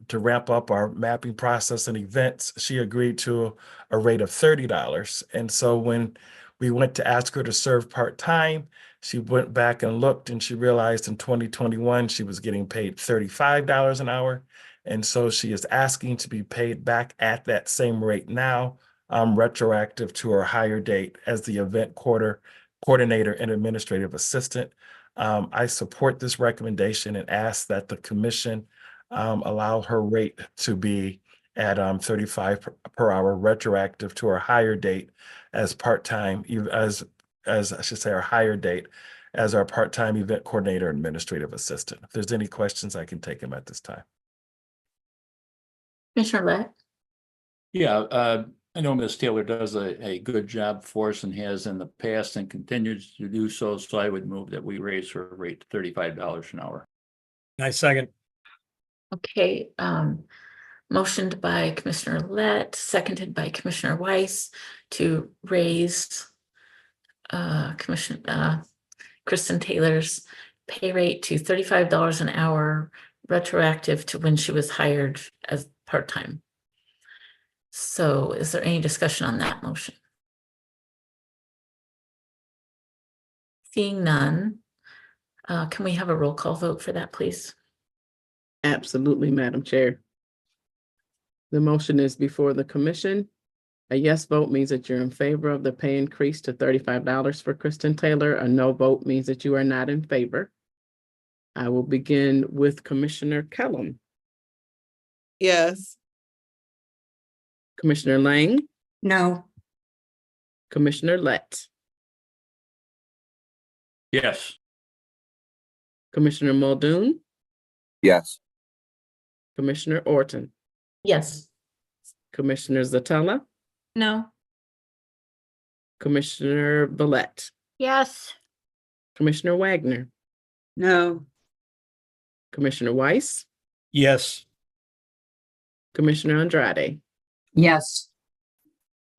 to ramp up our mapping process and events, she agreed to a rate of $30. And so when we went to ask her to serve part-time, she went back and looked and she realized in 2021, she was getting paid $35 an hour. And so she is asking to be paid back at that same rate now, retroactive to her hire date as the event coordinator and administrative assistant. I support this recommendation and ask that the commission allow her rate to be at 35 per hour retroactive to her hire date as part-time, as I should say, our hire date as our part-time event coordinator administrative assistant. If there's any questions, I can take them at this time. Commissioner Lett? Yeah, I know Ms. Taylor does a good job for us and has in the past and continues to do so. So I would move that we raise her rate to $35 an hour. I second. Okay, motioned by Commissioner Lett, seconded by Commissioner Weiss to raise Kristen Taylor's pay rate to $35 an hour, retroactive to when she was hired as part-time. So is there any discussion on that motion? Seeing none, can we have a roll call vote for that, please? Absolutely, Madam Chair. The motion is before the commission. A yes vote means that you're in favor of the pay increase to $35 for Kristen Taylor. A no vote means that you are not in favor. I will begin with Commissioner Kellum. Yes. Commissioner Lang, No. Commissioner Lett, Yes. Commissioner Muldoon, Yes. Commissioner Orton, Yes. Commissioner Zatella, No. Commissioner Villette, Yes. Commissioner Wagner, No. Commissioner Weiss, Yes. Commissioner Andrade, Yes.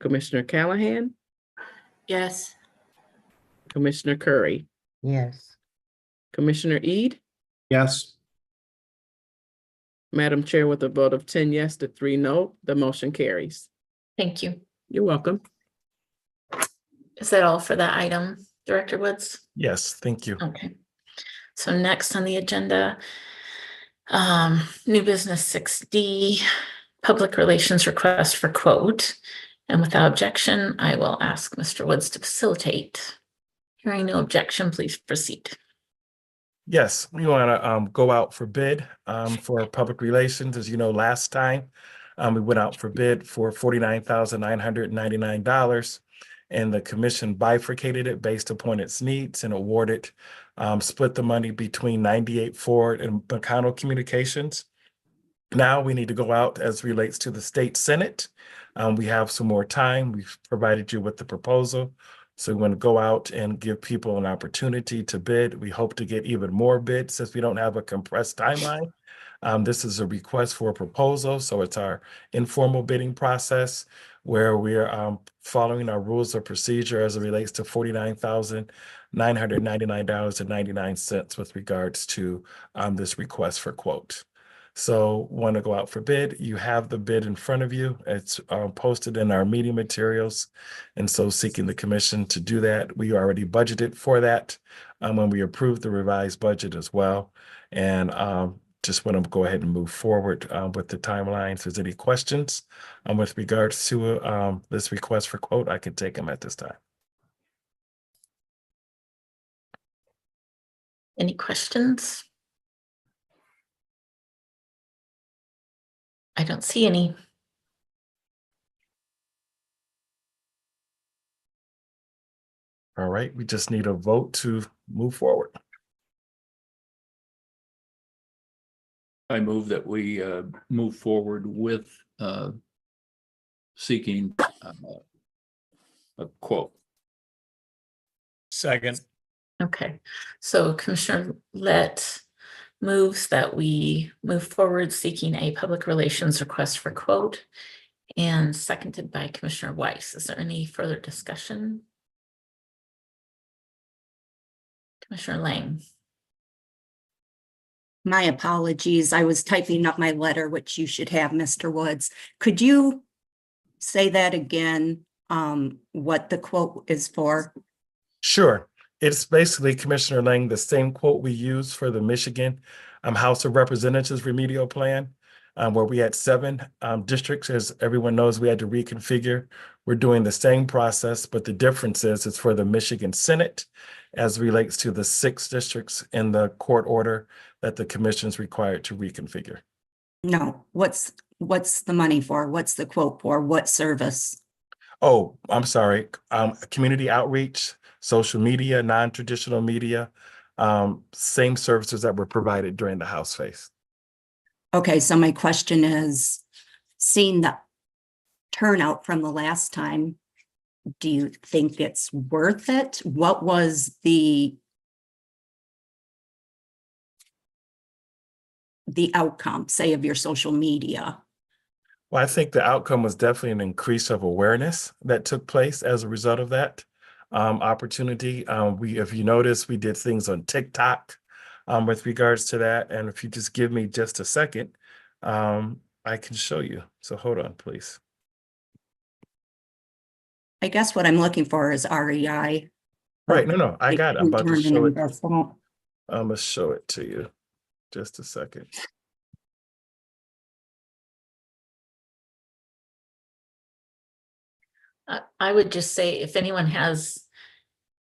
Commissioner Callahan, Yes. Commissioner Curry, Yes. Commissioner Ede, Yes. Madam Chair, with a vote of 10 yes to 3 no, the motion carries. Thank you. You're welcome. Is that all for that item, Director Woods? Yes, thank you. Okay. So next on the agenda, new business 6D, public relations request for quote. And without objection, I will ask Mr. Woods to facilitate. Hearing no objection, please proceed. Yes, we want to go out for bid for public relations. As you know, last time we went out for bid for $49,999, and the commission bifurcated it based upon its needs and awarded, split the money between 98 Ford and Bacano Communications. Now we need to go out as relates to the state senate. We have some more time. We've provided you with the proposal. So we want to go out and give people an opportunity to bid. We hope to get even more bids since we don't have a compressed timeline. This is a request for a proposal, so it's our informal bidding process where we're following our rules of procedure as it relates to $49,999.99 with regards to this request for quote. So want to go out for bid. You have the bid in front of you. It's posted in our meeting materials. And so seeking the commission to do that, we already budgeted for that when we approved the revised budget as well. And just want to go ahead and move forward with the timeline. If there's any questions with regards to this request for quote, I can take them at this time. Any questions? I don't see any. All right, we just need a vote to move forward. I move that we move forward with seeking a quote. Second. Okay, so Commissioner Lett moves that we move forward seeking a public relations request for quote, and seconded by Commissioner Weiss. Is there any further discussion? Commissioner Lang. My apologies. I was typing up my letter, which you should have, Mr. Woods. Could you say that again, what the quote is for? Sure. It's basically, Commissioner Lang, the same quote we used for the Michigan House of Representatives remedial plan, where we had 7 districts. As everyone knows, we had to reconfigure. We're doing the same process, but the difference is it's for the Michigan Senate as relates to the 6 districts in the court order that the commission is required to reconfigure. No, what's the money for? What's the quote for? What service? Oh, I'm sorry. Community outreach, social media, non-traditional media, same services that were provided during the House phase. Okay, so my question is, seeing the turnout from the last time, do you think it's worth it? What was the outcome, say, of your social media? Well, I think the outcome was definitely an increase of awareness that took place as a result of that opportunity. If you notice, we did things on TikTok with regards to that. And if you just give me just a second, I can show you. So hold on, please. I guess what I'm looking for is REI. Right, no, I got it. I'm about to Return show on it. investment. I'm gonna show it to you. Just a second. I would just say if anyone has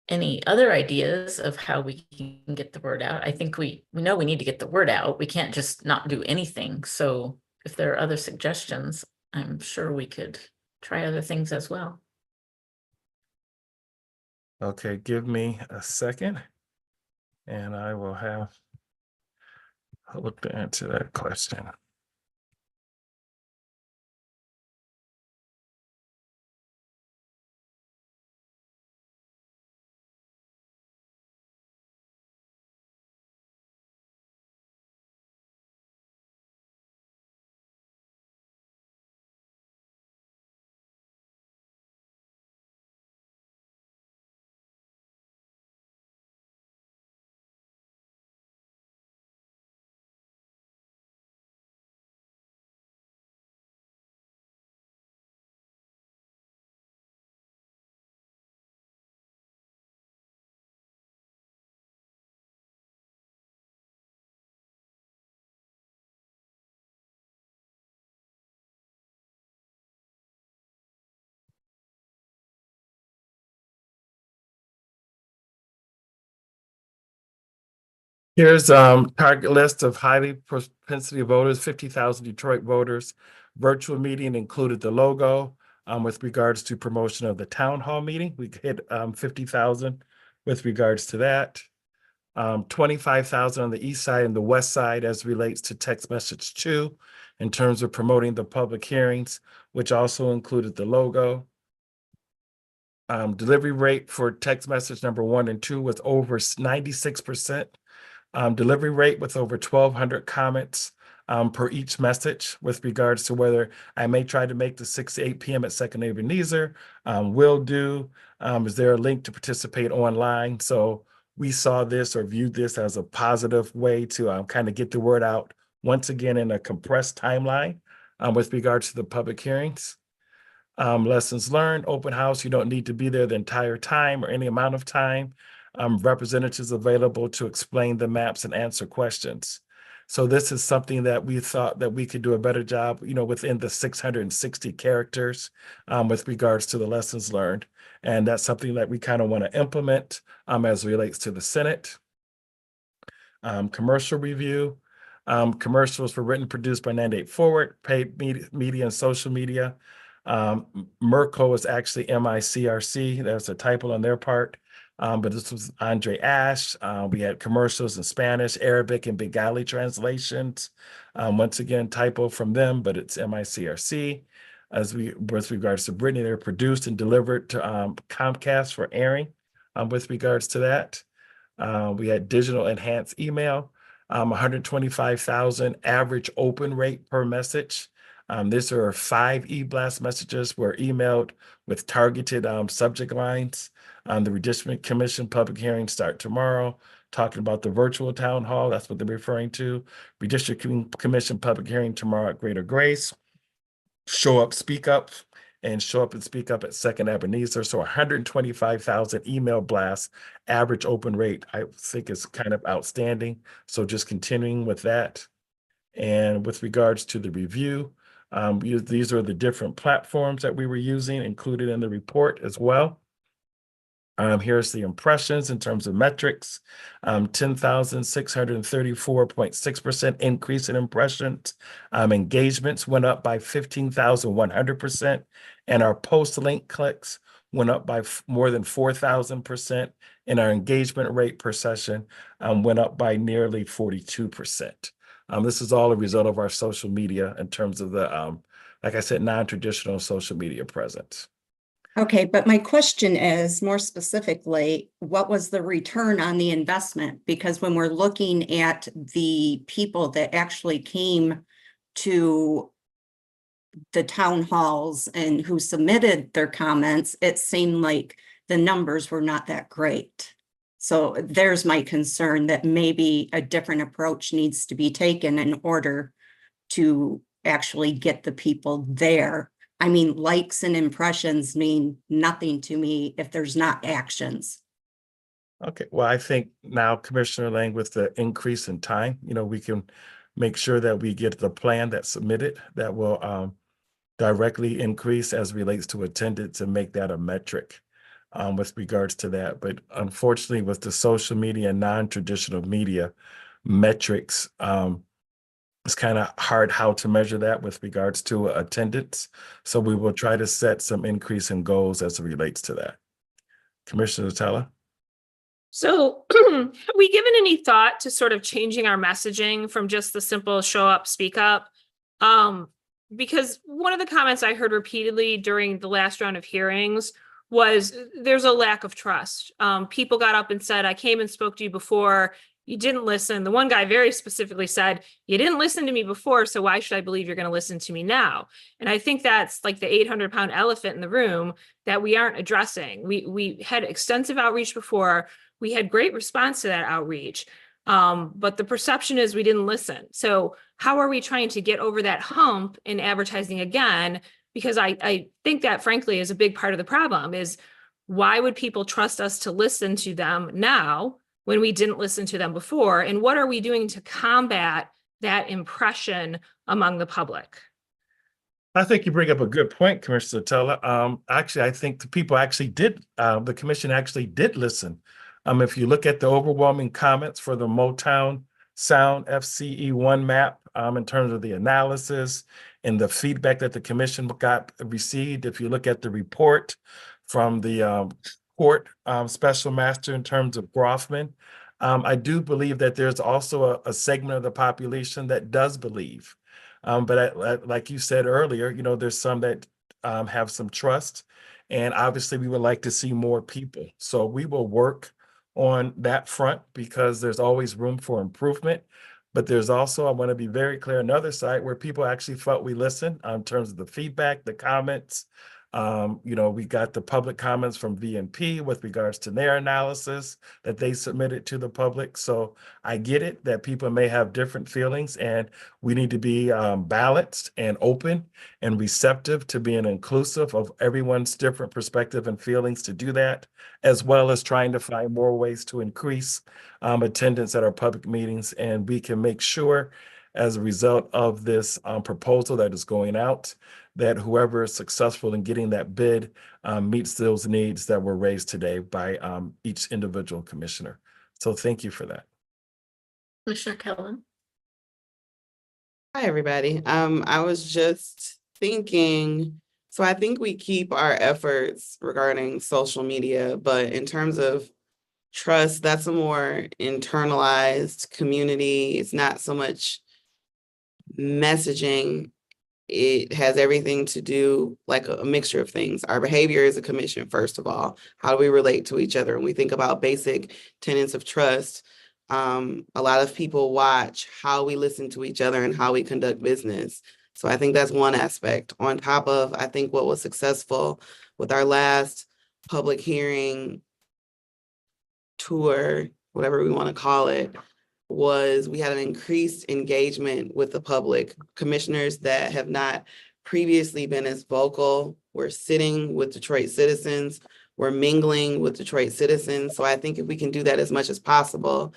any other ideas of how we can get the word out, I think we know we need to get the word out. We can't just not do anything. So if there are other suggestions, I'm sure we could try other things as well. Okay, give me a second. And I will have look to answer that question. Here's target list of highly propensity voters, 50,000 Detroit voters. Virtual meeting included the logo. With regards to promotion of the town hall meeting, we hit 50,000 with regards to that. 25,000 on the east side and the west side as relates to text message 2 in terms of promoting the public hearings, which also included the logo. Delivery rate for text message number 1 and 2 was over 96%. Delivery rate with over 1,200 comments per each message with regards to whether I may try to make the 6 to 8 p.m. at Second Ebenezer, will do. Is there a link to participate online? So we saw this or viewed this as a positive way to kind of get the word out once again in a compressed timeline with regards to the public hearings. Lessons learned, open house, you don't need to be there the entire time or any amount of time. Representatives available to explain the maps and answer questions. So this is something that we thought that we could do a better job, within the 660 characters with regards to the lessons learned. And that's something that we kind of want to implement as it relates to the Senate. Commercial review. Commercials were written, produced by 98 Forward, paid media and social media. Merco is actually MICRC. There's a typo on their part. But this was Andre Ash. We had commercials in Spanish, Arabic, and Bengali translations. Once again, typo from them, but it's MICRC. With regards to Brittany, they're produced and delivered to Comcast for airing with regards to that. We had digital enhanced email, 125,000 average open rate per message. These are 5 e-blast messages were emailed with targeted subject lines. The Redistricting Commission public hearings start tomorrow, talking about the virtual town hall. That's what they're referring to. Redistricting Commission public hearing tomorrow at Greater Grace. Show up, speak up, and show up and speak up at Second Ebenezer. So 125,000 email blasts, average open rate, I think is kind of outstanding. So just continuing with that. And with regards to the review, these are the different platforms that we were using included in the report as well. Here's the impressions in terms of metrics, 10,634.6% increase in impressions. Engagements went up by 15,100%, and our post-link clicks went up by more than 4,000%, and our engagement rate per session went up by nearly 42%. This is all a result of our social media in terms of the, like I said, non-traditional social media presence. Okay, but my question is more specifically, what was the return on the investment? Because when we're looking at the people that actually came to the town halls and who submitted their comments, it seemed like the numbers were not that great. So there's my concern that maybe a different approach needs to be taken in order to actually get the people there. I mean, likes and impressions mean nothing to me if there's not actions. Okay, well, I think now Commissioner Lang, with the increase in time, we can make sure that we get the plan that's submitted that will directly increase as relates to attendance and make that a metric with regards to that. But unfortunately, with the social media and non-traditional media metrics, it's kind of hard how to measure that with regards to attendance. So we will try to set some increase in goals as it relates to that. Commissioner Teller? So have we given any thought to sort of changing our messaging from just the simple show up, speak up? Because one of the comments I heard repeatedly during the last round of hearings was there's a lack of trust. People got up and said, I came and spoke to you before, you didn't listen. The one guy very specifically said, you didn't listen to me before, so why should I believe you're going to listen to me now? And I think that's like the 800-pound elephant in the room that we aren't addressing. We had extensive outreach before. We had great response to that outreach. But the perception is we didn't listen. So how are we trying to get over that hump in advertising again? Because I think that frankly is a big part of the problem is why would people trust us to listen to them now when we didn't listen to them before? And what are we doing to combat that impression among the public? I think you bring up a good point, Commissioner Teller. Actually, I think the commission actually did listen. If you look at the overwhelming comments for the Motown Sound FCE1 map, in terms of the analysis and the feedback that the commission received, if you look at the report from the court special master in terms of Groffman, I do believe that there's also a segment of the population that does believe. But like you said earlier, there's some that have some trust, and obviously we would like to see more people. So we will work on that front because there's always room for improvement. But there's also, I want to be very clear, another side where people actually felt we listened in terms of the feedback, the comments. We got the public comments from VNP with regards to their analysis that they submitted to the public. So I get it that people may have different feelings, and we need to be balanced and open and receptive to being inclusive of everyone's different perspective and feelings to do that, as well as trying to find more ways to increase attendance at our public meetings. And we can make sure as a result of this proposal that is going out, that whoever is successful in getting that bid meets those needs that were raised today by each individual commissioner. So thank you for that. Commissioner Kellen? Hi, everybody. I was just thinking, so I think we keep our efforts regarding social media, but in terms of trust, that's a more internalized community. It's not so much messaging. It has everything to do like a mixture of things. Our behavior as a commission, first of all, how do we relate to each other? When we think about basic tenets of trust, a lot of people watch how we listen to each other and how we conduct business. So I think that's one aspect. On top of, I think what was successful with our last public hearing tour, whatever we want to call it, was we had an increased engagement with the public. Commissioners that have not previously been as vocal were sitting with Detroit citizens, we're mingling with Detroit citizens. So I think if we can do that as much as possible,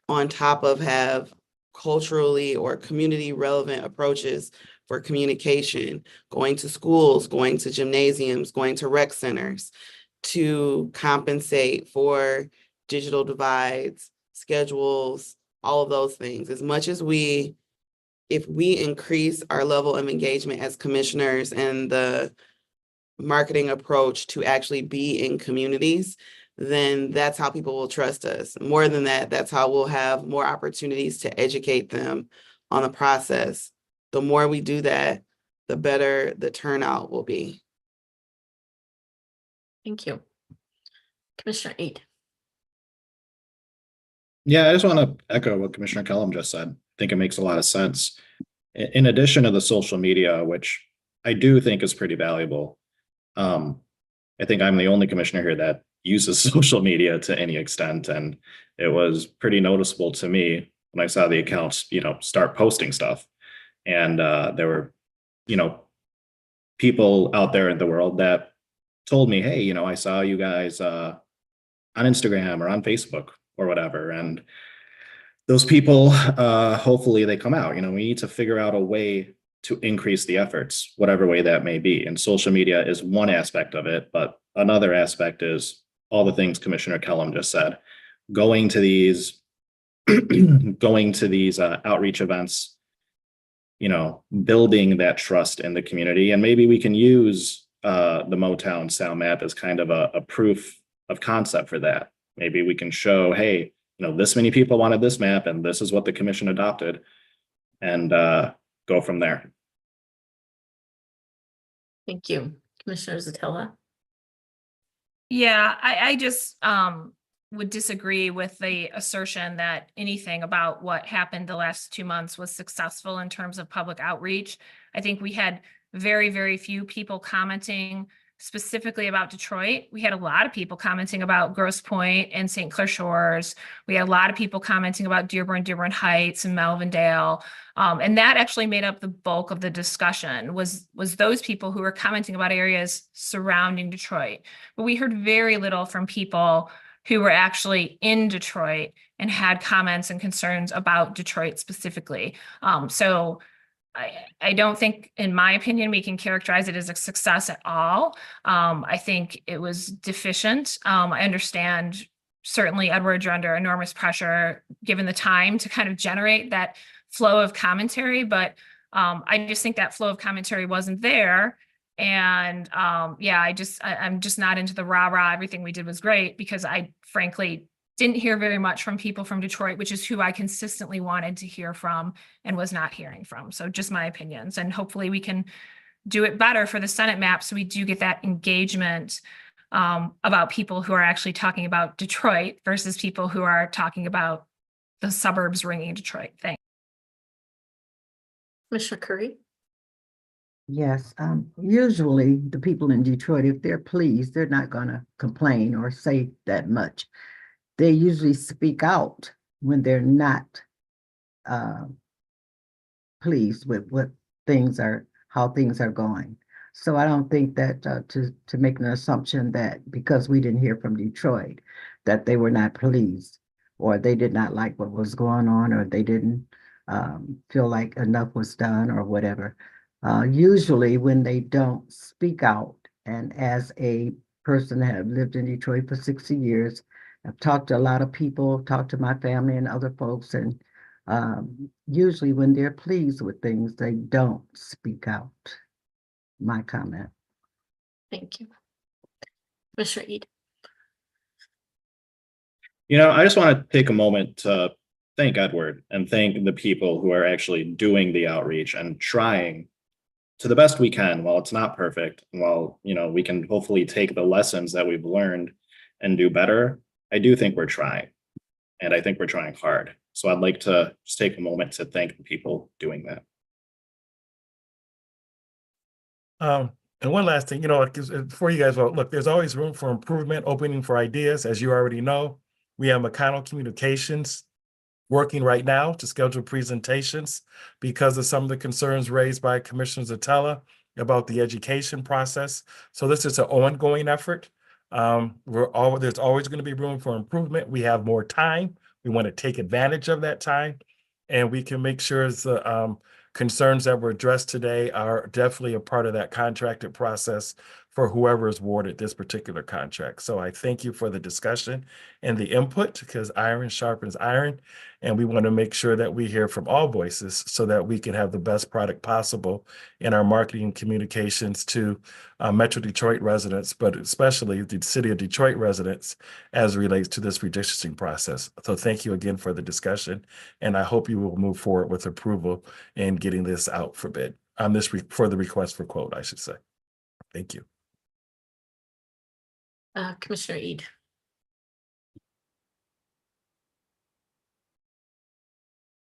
on top of have culturally or community relevant approaches for communication, going to schools, going to gymnasiums, going to rec centers to compensate for digital divides, schedules, all of those things. As much as if we increase our level of engagement as commissioners and the marketing approach to actually be in communities, then that's how people will trust us. More than that, that's how we'll have more opportunities to educate them on the process. The more we do that, the better the turnout will be. Thank you. Commissioner Eid. Yeah, I just want to echo what Commissioner Kellum just said. I think it makes a lot of sense. In addition to the social media, which I do think is pretty valuable, I think I'm the only commissioner here that uses social media to any extent. And it was pretty noticeable to me when I saw the accounts, start posting stuff. And there were, people out there in the world that told me, hey, I saw you guys on Instagram or on Facebook or whatever. And those people, hopefully they come out. We need to figure out a way to increase the efforts, whatever way that may be. And social media is one aspect of it, but another aspect is all the things Commissioner Kellum just said. Going to these outreach events, building that trust in the community. And maybe we can use the Motown Sound Map as kind of a proof of concept for that. Maybe we can show, hey, this many people wanted this map and this is what the commission adopted, and go from there. Thank you. Commissioner Zatella? Yeah, I just would disagree with the assertion that anything about what happened the last 2 months was successful in terms of public outreach. I think we had very, very few people commenting specifically about Detroit. We had a lot of people commenting about Grosse Pointe and St. Clair Shores. We had a lot of people commenting about Dearborn Heights and Melvindale. And that actually made up the bulk of the discussion was those people who were commenting about areas surrounding Detroit. But we heard very little from people who were actually in Detroit and had comments and concerns about Detroit specifically. So I don't think, in my opinion, we can characterize it as a success at all. I think it was deficient. I understand certainly, Edward, you're under enormous pressure given the time to kind of generate that flow of commentary, but I just think that flow of commentary wasn't there. And yeah, I'm just not into the rah-rah, everything we did was great, because I frankly didn't hear very much from people from Detroit, which is who I consistently wanted to hear from and was not hearing from. So just my opinions, and hopefully we can do it better for the Senate map so we do get that engagement about people who are actually talking about Detroit versus people who are talking about the suburbs ringing Detroit. Thanks. Commissioner Curry? Yes, usually the people in Detroit, if they're pleased, they're not gonna complain or say that much. They usually speak out when they're not pleased with how things are going. So I don't think that to make an assumption that because we didn't hear from Detroit, that they were not pleased, or they did not like what was going on, or they didn't feel like enough was done or whatever. Usually when they don't speak out, and as a person that have lived in Detroit for 60 years, I've talked to a lot of people, talked to my family and other folks, and usually when they're pleased with things, they don't speak out. My comment. Thank you. Commissioner Eid? I just want to take a moment to thank Edward and thank the people who are actually doing the outreach and trying to the best we can. While it's not perfect, while we can hopefully take the lessons that we've learned and do better, I do think we're trying, and I think we're trying hard. So I'd like to just take a moment to thank the people doing that. And one last thing, before you guys vote, look, there's always room for improvement, opening for ideas. As you already know, we have McConnell Communications working right now to schedule presentations because of some of the concerns raised by Commissioner Zatella about the education process. So this is an ongoing effort. There's always going to be room for improvement. We have more time. We want to take advantage of that time, and we can make sure the concerns that were addressed today are definitely a part of that contracted process for whoever is awarded this particular contract. So I thank you for the discussion and the input, because iron sharpens iron, and we want to make sure that we hear from all voices so that we can have the best product possible in our marketing communications to Metro Detroit residents, but especially the City of Detroit residents as it relates to this redistricting process. So thank you again for the discussion, and I hope you will move forward with approval in getting this out for bid, for the request for quote, I should say. Thank you. Commissioner Eid?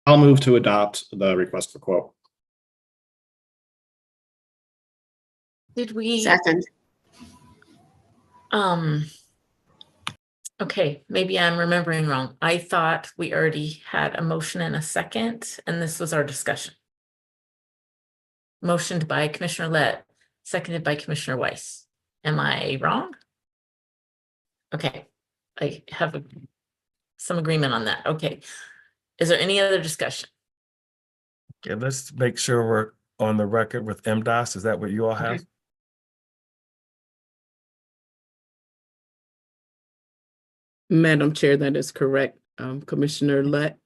I'll move to adopt the request for quote. Did we? Second. Okay, maybe I'm remembering wrong. I thought we already had a motion and a second, and this was our discussion. Motioned by Commissioner Lett, seconded by Commissioner Weiss. Am I wrong? Okay, I have some agreement on that. Okay. Is there any other discussion? Okay, let's make sure we're on the record with MDOS. Is that what you all have? Okay. Madam Chair, that is correct. Commissioner Lett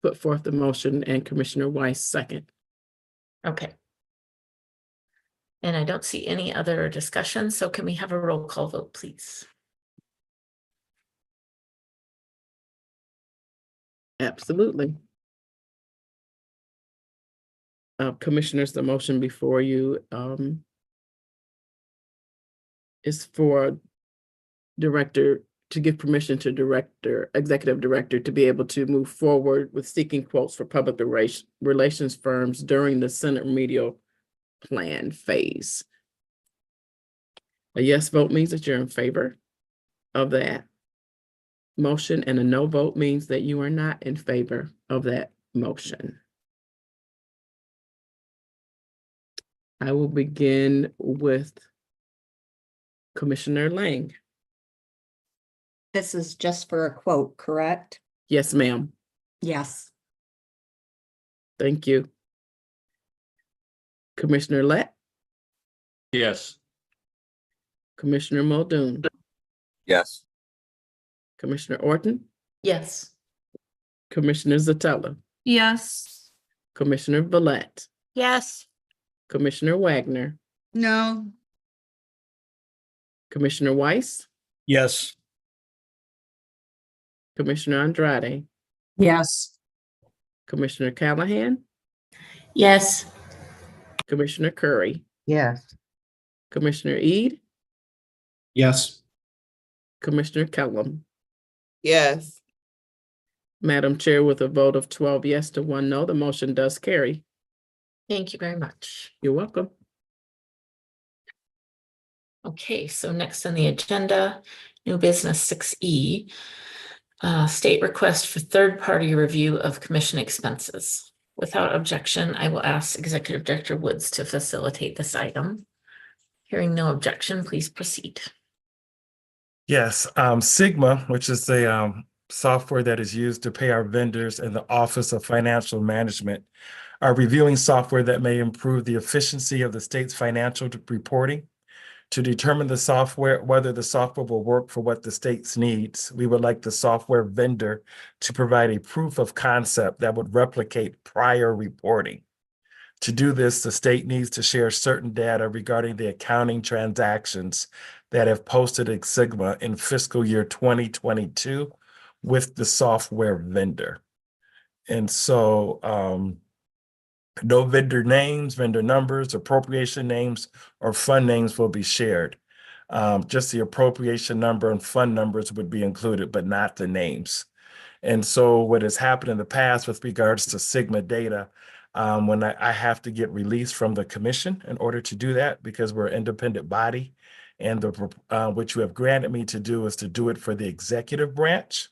put forth the motion and Commissioner Weiss second. Okay. And I don't see any other discussion, so can we have a roll call vote, please? Absolutely. Commissioners, the motion before you is for director to give permission to executive director to be able to move forward with seeking quotes for public relations firms during the Senate remedial plan phase. A yes vote means that you're in favor of that motion, and a no vote means that you are not in favor of that motion. I will begin with Commissioner Lang. This is just for a quote, correct? Yes, ma'am. Yes. Thank you. Commissioner Lett, Yes. Commissioner Muldoon, Yes. Commissioner Orton, Yes. Commissioner Zatella, Yes. Commissioner Villette, Yes. Commissioner Wagner, No. Commissioner Weiss, Yes. Commissioner Andrade, Yes. Commissioner Callahan, Yes. Commissioner Curry, Yes. Commissioner Ede, Yes. Commissioner Kellum. Yes. Madam Chair, with a vote of 12 yes to 1 no, the motion does carry. Thank you very much. You're welcome. Okay, so next on the agenda, new business 6E, state request for third-party review of commission expenses. Without objection, I will ask Executive Director Woods to facilitate this item. Hearing no objection, please proceed. Yes, Sigma, which is the software that is used to pay our vendors in the Office of Financial Management, are reviewing software that may improve the efficiency of the state's financial reporting. To determine whether the software will work for what the state's needs, we would like the software vendor to provide a proof of concept that would replicate prior reporting. To do this, the state needs to share certain data regarding the accounting transactions that have posted at Sigma in fiscal year 2022 with the software vendor. And so no vendor names, vendor numbers, appropriation names, or fund names will be shared. Just the appropriation number and fund numbers would be included, but not the names. And so what has happened in the past with regards to Sigma data, when I have to get release from the commission in order to do that, because we're an independent body, and what you have granted me to do is to do it for the executive branch.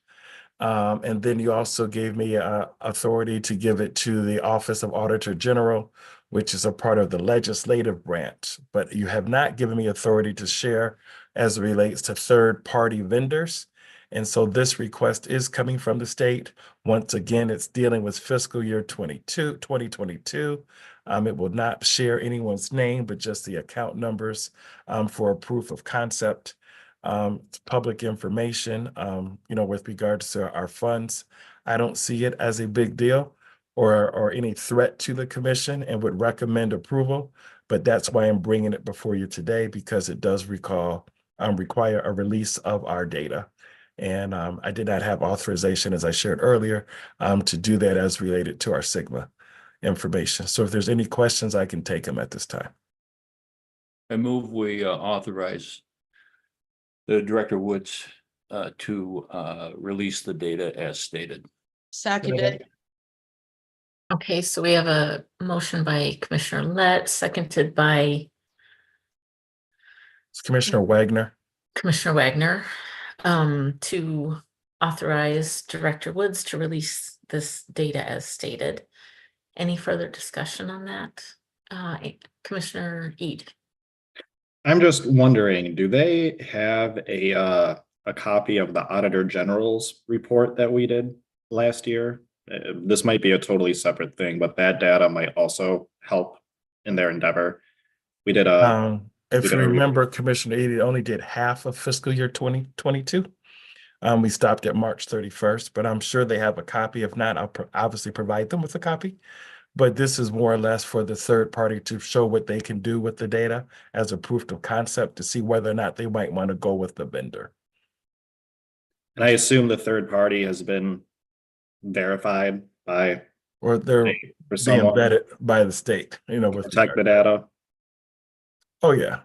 And then you also gave me authority to give it to the Office of Auditor General, which is a part of the legislative branch. But you have not given me authority to share as it relates to third-party vendors. And so this request is coming from the state. Once again, it's dealing with fiscal year 2022. It will not share anyone's name, but just the account numbers for a proof of concept. It's public information, with regards to our funds. I don't see it as a big deal or any threat to the commission and would recommend approval. But that's why I'm bringing it before you today, because it does require a release of our data. And I did not have authorization, as I shared earlier, to do that as related to our Sigma information. So if there's any questions, I can take them at this time. I move we authorize the Director Woods to release the data as stated. Seconded. Okay, so we have a motion by Commissioner Lett, seconded by It's Commissioner Wagner. Commissioner Wagner, to authorize Director Woods to release this data as stated. Any further discussion on that? Commissioner Ede? I'm just wondering, do they have a a copy of the Auditor General's report that we did last year. This might be a totally separate thing, but that data might also help in their endeavor. We did a, If we you did a- remember, Commissioner Edie only did half of fiscal year 2022. We stopped at March 31st, but I'm sure they have a copy. If not, I'll obviously provide them with a copy. But this is more or less for the third party to show what they can do with the data as a proof of concept to see whether or not they might want to go with the vendor. and I assume the third party has been verified by Or they're or being someone vetted by the state, to with protect the regard- data. Oh, yeah.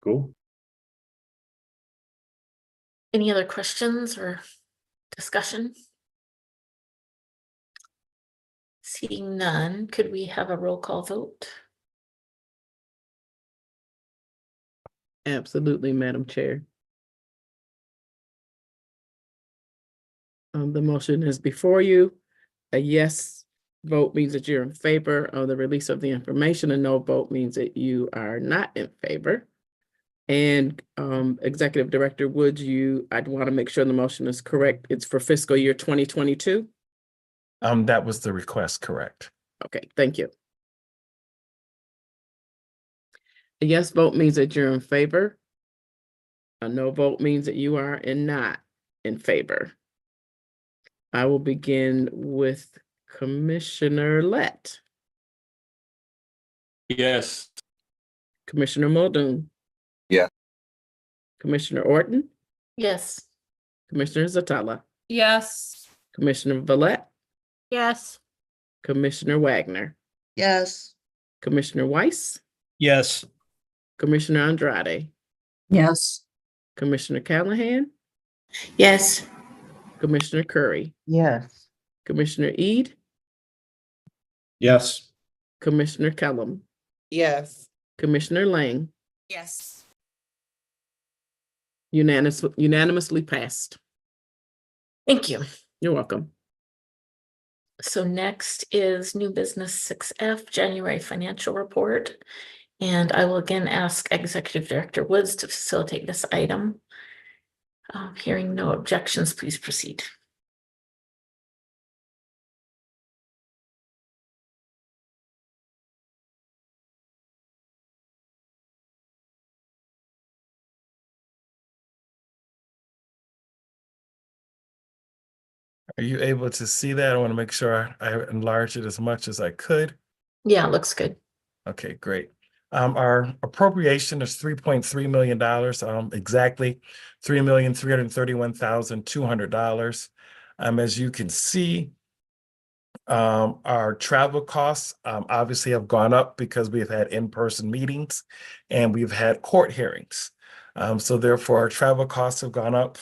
Cool. Any other questions or discussion? Seeing none, could we have a roll call vote? Absolutely, Madam Chair. The motion is before you. A yes vote means that you're in favor of the release of the information. A no vote means that you are not in favor. And Executive Director Woods, I'd want to make sure the motion is correct. It's for fiscal year 2022. That was the request, correct? Okay, thank you. A yes vote means that you're in favor. A no vote means that you are not in favor. I will begin with Commissioner Lett, Yes. Commissioner Muldoon. Yeah. Commissioner Orton, Yes. Commissioner Zatala, Yes. Commissioner Vallette, Yes. Commissioner Wagner, Yes. Commissioner Weiss, Yes. Commissioner Andrade, Yes. Commissioner Callahan, Yes. Commissioner Curry, Yes. Commissioner Ede, Yes. Commissioner Kellum, Yes. Commissioner Lang, Yes. unanimously passed. Thank you. You're welcome. So next is new business 6F, January financial report. And I will again ask Executive Director Woods to facilitate this item. Hearing no objections, please proceed. Are you able to see that? I want to make sure I enlarge it as much as I could. Yeah, looks good. Okay, great. Our appropriation is $3.3 million, exactly $3,331,200. As you can see, our travel costs obviously have gone up because we've had in-person meetings and we've had court hearings. So therefore, our travel costs have gone up.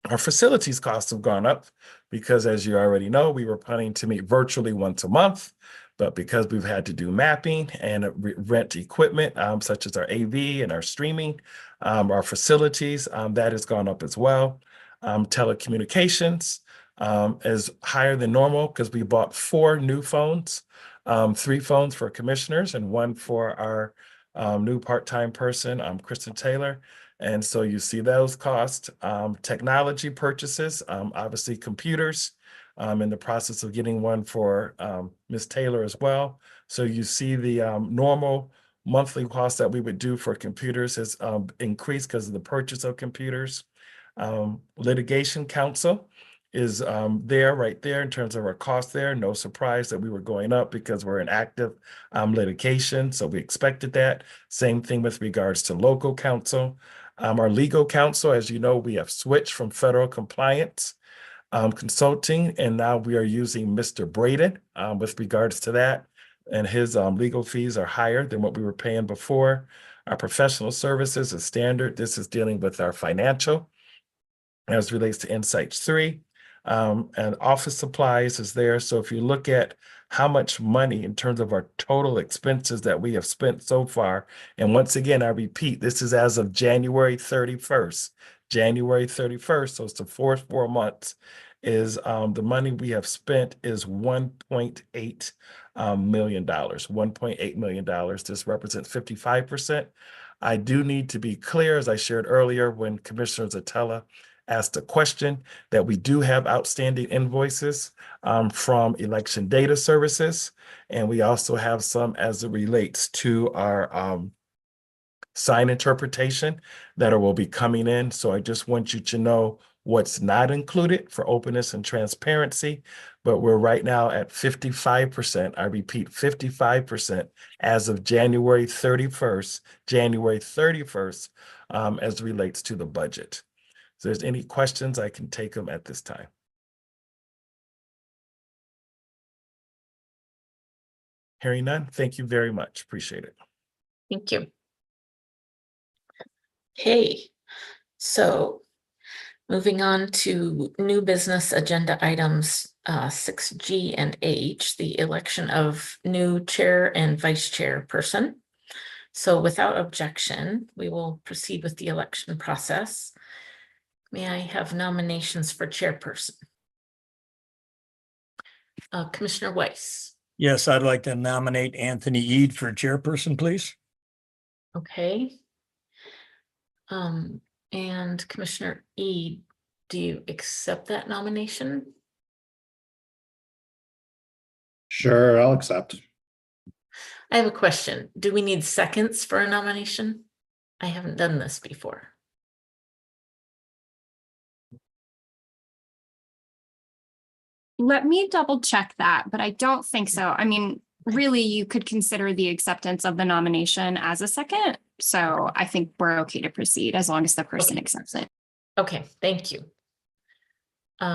Our facilities costs have gone up because, as you already know, we were planning to meet virtually once a month. But because we've had to do mapping and rent equipment, such as our AV and our streaming, our facilities, that has gone up as well. Telecommunications is higher than normal because we bought 4 new phones, 3 phones for commissioners and 1 for our new part-time person, Kristen Taylor. And so you see those costs. Technology purchases, obviously computers, in the process of getting one for Ms. Taylor as well. So you see the normal monthly cost that we would do for computers has increased because of the purchase of computers. Litigation counsel is right there in terms of our cost there. No surprise that we were going up because we're in active litigation. So we expected that. Same thing with regards to local counsel. Our legal counsel, as you know, we have switched from federal compliance consulting, and now we are using Mr. Braden with regards to that. And his legal fees are higher than what we were paying before. Our professional services is standard. This is dealing with our financial as relates to Insights 3. And office supplies is there. So if you look at how much money in terms of our total expenses that we have spent so far, and once again, I repeat, this is as of January 31st. January 31st, so it's the 4 months, is the money we have spent is $1.8 million. $1.8 million. This represents 55% I do need to be clear, as I shared earlier, when Commissioner Zatella asked a question, that we do have outstanding invoices from election data services. And we also have some as it relates to our sign interpretation that will be coming in. So I just want you to know what's not included for openness and transparency, but we're right now at 55%. I repeat, 55% as of January 31st, as it relates to the budget. If there's any questions, I can take them at this time. Hearing none, thank you very much. Appreciate it. Thank you. Okay, so moving on to new business agenda items 6G and H, the election of new chair and vice chair person. So without objection, we will proceed with the election process. May I have nominations for chairperson? Commissioner Weiss. Yes, I'd like to nominate Anthony Eid for chairperson, please. Okay. And Commissioner Eid, do you accept that nomination? Sure, I'll accept. I have a question. Do we need seconds for a nomination? I haven't done this before. Let me double check that, but I don't think so. I mean, really, you could consider the acceptance of the nomination as a second. So I think we're okay to proceed as long as the person accepts it. Okay, thank you.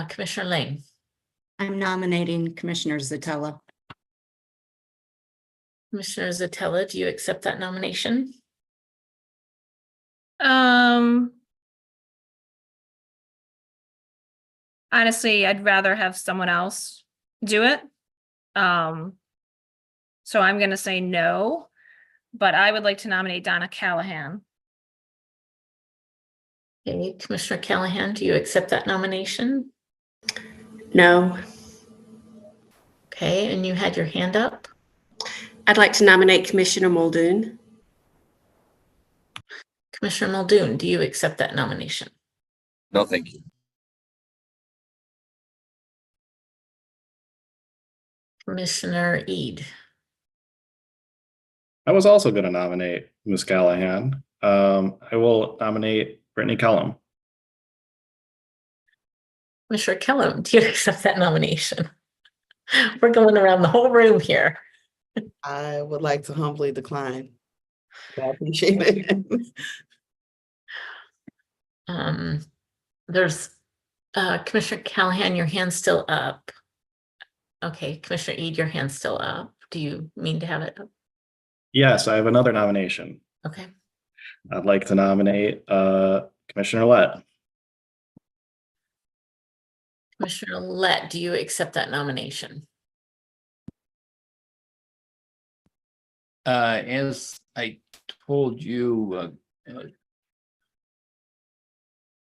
Commissioner Lane. I'm nominating Commissioner Zatella. Commissioner Zatella, do you accept that nomination? Honestly, I'd rather have someone else do it. So I'm gonna say no, but I would like to nominate Donna Callahan. Okay, Commissioner Callahan, do you accept that nomination? No. Okay, and you had your hand up. I'd like to nominate Commissioner Muldoon. Commissioner Muldoon, do you accept that nomination? No, thank you. Commissioner Eid. I was also going to nominate Ms. Callahan. I will nominate Brittany Kellum. Commissioner Kellum, do you accept that nomination? We're going around the whole room here. I would like to humbly decline. I appreciate it. There's Commissioner Callahan, your hand's still up. Okay, Commissioner Eid, your hand's still up. Do you mean to have it up? Yes, I have another nomination. Okay. I'd like to nominate Commissioner Lett. Commissioner Lett, do you accept that nomination? As I told you,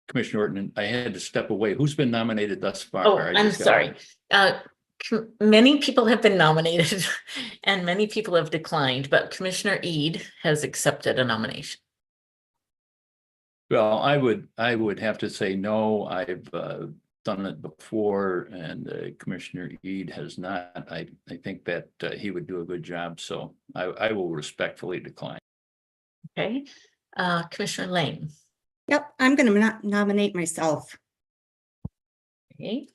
Commissioner Orton, I had to step away. Who's been nominated thus far? Oh, I I'm just got- sorry. Many people have been nominated and many people have declined, but Commissioner Eid has accepted a nomination. Well, I would have to say no. I've done it before, and Commissioner Eid has not. I think that he would do a good job, so I will respectfully decline. Okay, Commissioner Lane. Yep, I'm going to nominate myself. Okay.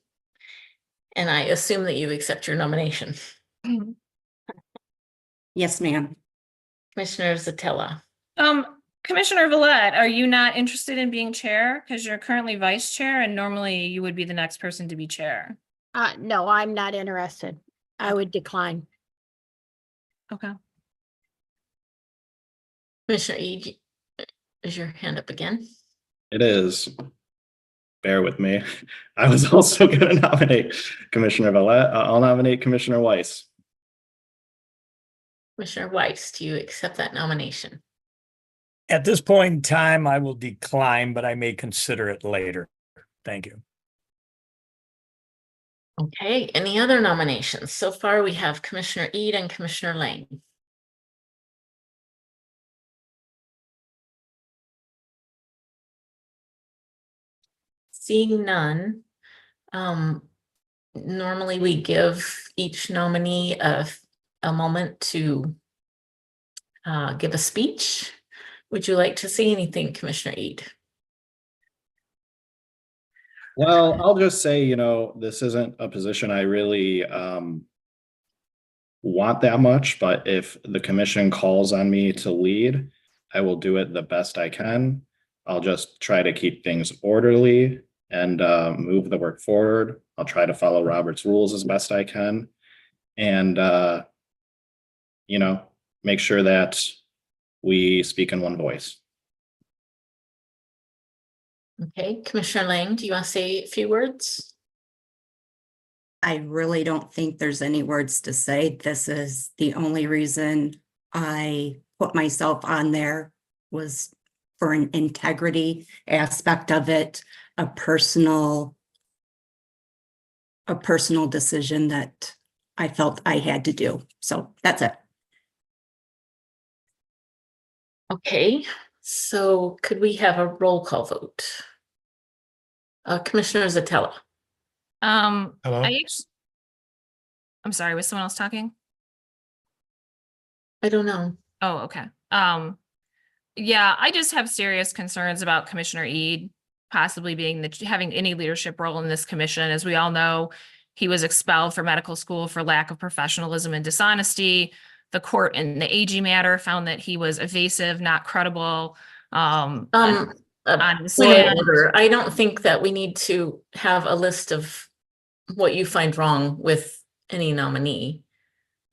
And I assume that you accept your nomination. Yes, ma'am. Commissioner Zatella. Commissioner Villette, are you not interested in being chair? Because you're currently vice chair and normally you would be the next person to be chair. No, I'm not interested. I would decline. Okay. Commissioner Eid, is your hand up again? It is. Bear with me. I was also going to nominate Commissioner Villette. I'll nominate Commissioner Weiss. Commissioner Weiss, do you accept that nomination? At this point in time, I will decline, but I may consider it later. Thank you. Okay, any other nominations? So far, we have Commissioner Eid and Commissioner Lane. Seeing none, normally we give each nominee a moment to give a speech. Would you like to say anything, Commissioner Eid? Well, I'll just say, this isn't a position I really want that much, but if the commission calls on me to lead, I will do it the best I can. I'll just try to keep things orderly and move the work forward. I'll try to follow Robert's rules as best I can. And, make sure that we speak in one voice. Okay, Commissioner Lang, do you want to say a few words? I really don't think there's any words to say. This is the only reason I put myself on there was for an integrity aspect of it, a personal decision that I felt I had to do. So that's it. Okay, so could we have a roll call vote? Commissioner Zatella. Hello? I'm sorry, was someone else talking? I don't know. Oh, okay. Yeah, I just have serious concerns about Commissioner Eid possibly having any leadership role in this commission. As we all know, he was expelled from medical school for lack of professionalism and dishonesty. The court in the AG matter found that he was evasive, not credible. On the stand. I don't think that we need to have a list of what you find wrong with any nominee.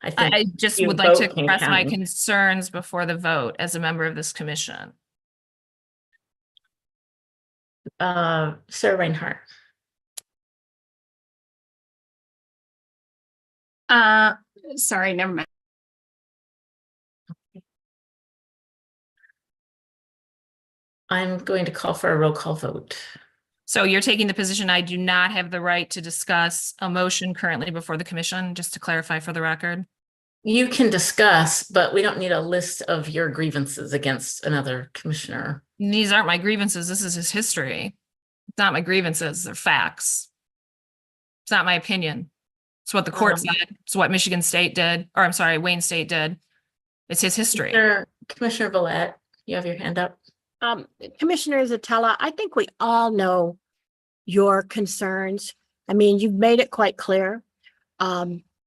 I just would like to express my concerns before the vote as a member of this commission. Sarah Reinhardt. Sorry, never mind. I'm going to call for a roll call vote. So you're taking the position I do not have the right to discuss a motion currently before the commission, just to clarify for the record? You can discuss, but we don't need a list of your grievances against another commissioner. These aren't my grievances. This is his history. It's not my grievances. They're facts. It's not my opinion. It's what the court said. It's what Michigan State did, or I'm sorry, Wayne State did. It's his history. Commissioner Villette, you have your hand up. Commissioner Zatella, I think we all know your concerns. I mean, you've made it quite clear.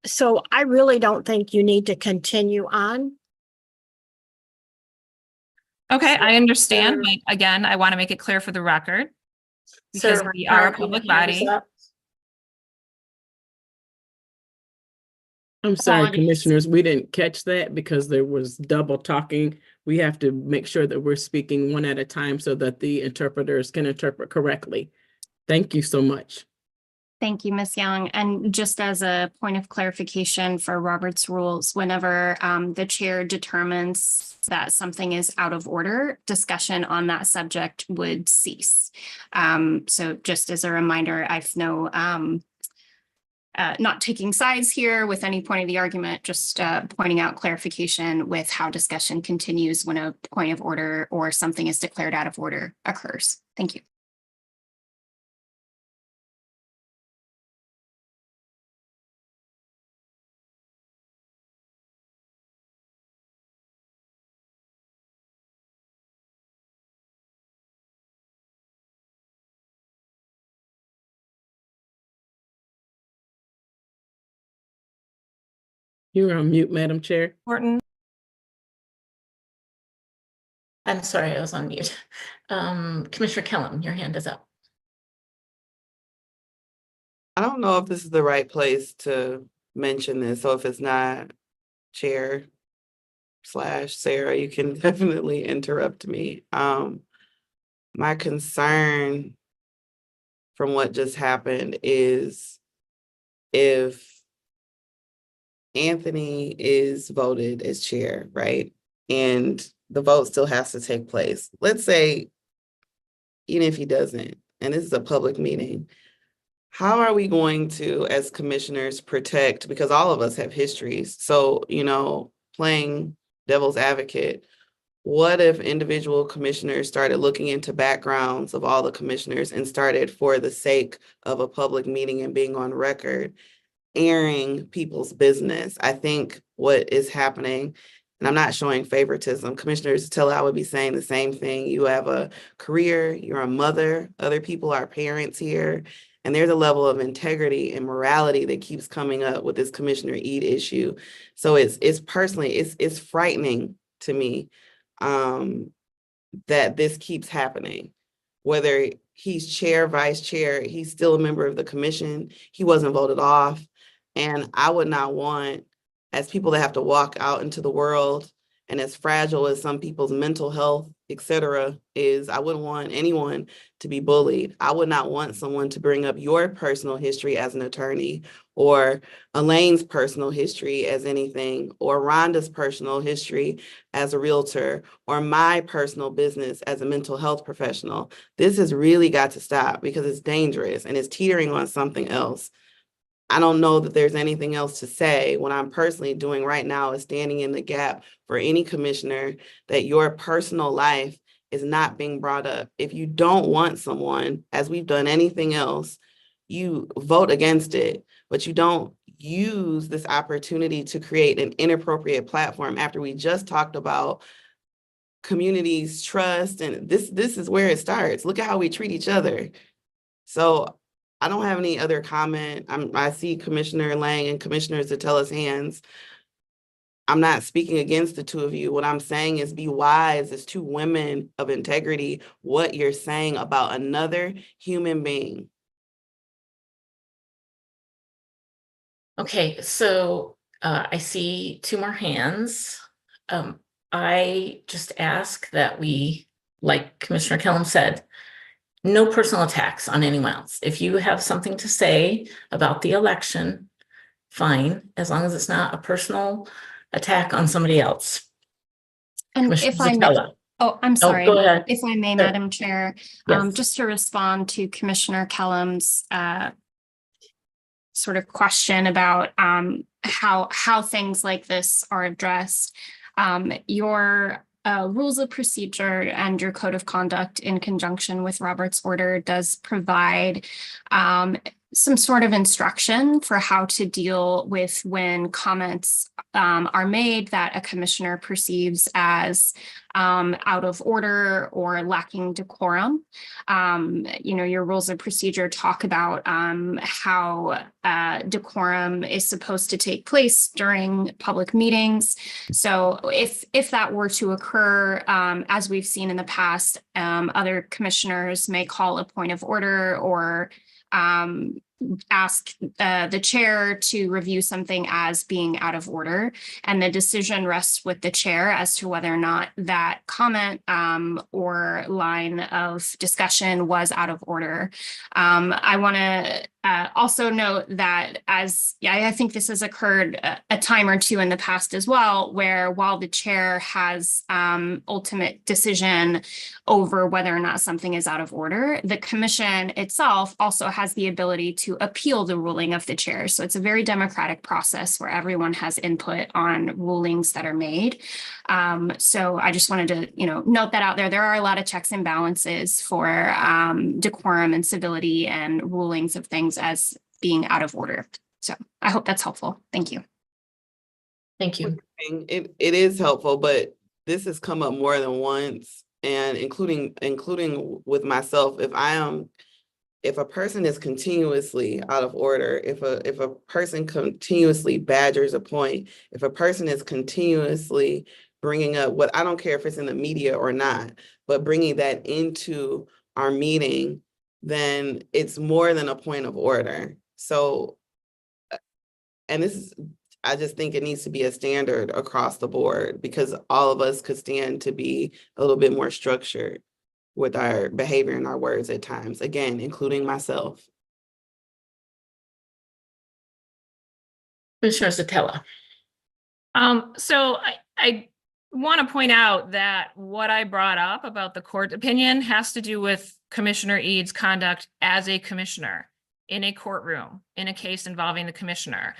So I really don't think you need to continue on. Okay, I understand. But again, I want to make it clear for the record. Because we are a public body. I'm sorry, Apologies. commissioners, we didn't catch that because there was double talking. We have to make sure that we're speaking one at a time so that the interpreters can interpret correctly. Thank you so much. Thank you, Ms. Young. And just as a point of clarification for Robert's rules, whenever the chair determines that something is out of order, discussion on that subject would cease. So just as a reminder, I've not taking sides here with any point of the argument, just pointing out clarification with how discussion continues when a point of order or something is declared out of order occurs. Thank you. You're on mute, Madam Chair. Horton. I'm sorry, I was on mute. Commissioner Kellum, your hand is up. I don't know if this is the right place to mention this, so if it's not, Chair / Sarah, you can definitely interrupt me. My concern from what just happened is if Anthony is voted as chair, right? And the vote still has to take place. Let's say, even if he doesn't, and this is a public meeting, how are we going to, as commissioners, protect, because all of us have histories. So, playing devil's advocate, What if individual commissioners started looking into backgrounds of all the commissioners and started, for the sake of a public meeting and being on record, airing people's business? I think what is happening, and I'm not showing favoritism, Commissioner Satilla, I would be saying the same thing. You have a career, you're a mother, other people are parents here, and there's a level of integrity and morality that keeps coming up with this Commissioner Eid issue. So it's personally, it's frightening to me that this keeps happening. Whether he's chair, vice chair, he's still a member of the commission. He wasn't voted off. And I would not want, as people that have to walk out into the world, and as fragile as some people's mental health, et cetera, is, I wouldn't want anyone to be bullied. I would not want someone to bring up your personal history as an attorney, or Elaine's personal history as anything, or Rhonda's personal history as a realtor, or my personal business as a mental health professional. This has really got to stop because it's dangerous and it's teetering on something else. I don't know that there's anything else to say. What I'm personally doing right now is standing in the gap for any commissioner that your personal life is not being brought up. If you don't want someone, as we've done anything else, you vote against it, but you don't use this opportunity to create an inappropriate platform after we just talked about communities' trust. And this is where it starts. Look at how we treat each other. So I don't have any other comment. I see Commissioner Lang and Commissioner Satilla's hands. I'm not speaking against the two of you. What I'm saying is, be wise as two women of integrity, what you're saying about another human being. Okay, so I see two more hands. I just ask that we, like Commissioner Kellum said, no personal attacks on anyone else. If you have something to say about the election, fine, as long as it's not a personal attack on somebody else. And Commissioner if I may, Sotelo. oh, I'm sorry. Go ahead. If I may, Sure. Madam Chair, Yes. just to respond to Commissioner Kellum's sort of question about how things like this are addressed. Your rules of procedure and your code of conduct, in conjunction with Robert's order, does provide some sort of instruction for how to deal with when comments are made that a commissioner perceives as out of order or lacking decorum. Your rules of procedure talk about how decorum is supposed to take place during public meetings. So if that were to occur, as we've seen in the past, other commissioners may call a point of order or ask the chair to review something as being out of order, and the decision rests with the chair as to whether or not that comment or line of discussion was out of order. I want to also note that I think this has occurred a time or two in the past as well, where while the chair has ultimate decision over whether or not something is out of order, the commission itself also has the ability to appeal the ruling of the chair. So it's a very democratic process where everyone has input on rulings that are made. So I just wanted to, note that out there. There are a lot of checks and balances for decorum and civility and rulings of things as being out of order. So I hope that's helpful. Thank you. Thank you. It is helpful, but this has come up more than once, and including with myself. If a person is continuously out of order, if a person continuously badgers a point, if a person is continuously bringing up what, I don't care if it's in the media or not, but bringing that into our meeting, then it's more than a point of order. So, and I just think it needs to be a standard across the board, because all of us could stand to be a little bit more structured with our behavior and our words at times, again, including myself. Commissioner Sotelo. So I want to point out that what I brought up about the court opinion has to do with Commissioner Ead's conduct as a commissioner in a courtroom, in a case involving the commissioner.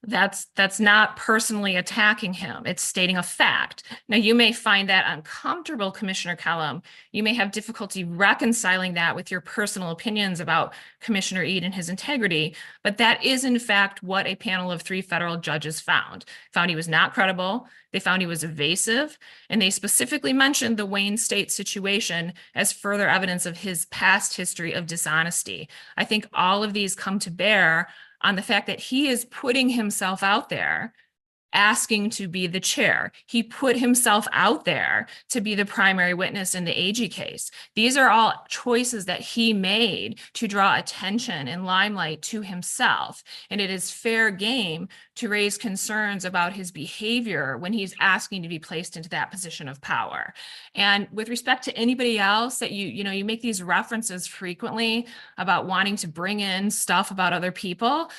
That's not personally attacking him. It's stating a fact. Now, you may find that uncomfortable, Commissioner Kellum. You may have difficulty reconciling that with your personal opinions about Commissioner Eid and his integrity, but that is in fact what a panel of 3 federal judges found. Found he was not credible, they found he was evasive, and they specifically mentioned the Wayne State situation as further evidence of his past history of dishonesty. I think all of these come to bear on the fact that he is putting himself out there, asking to be the chair. He put himself out there to be the primary witness in the AG case. These are all choices that he made to draw attention and limelight to himself. And it is fair game to raise concerns about his behavior when he's asking to be placed into that position of power. And with respect to anybody else that you make these references frequently about wanting to bring in stuff about other people,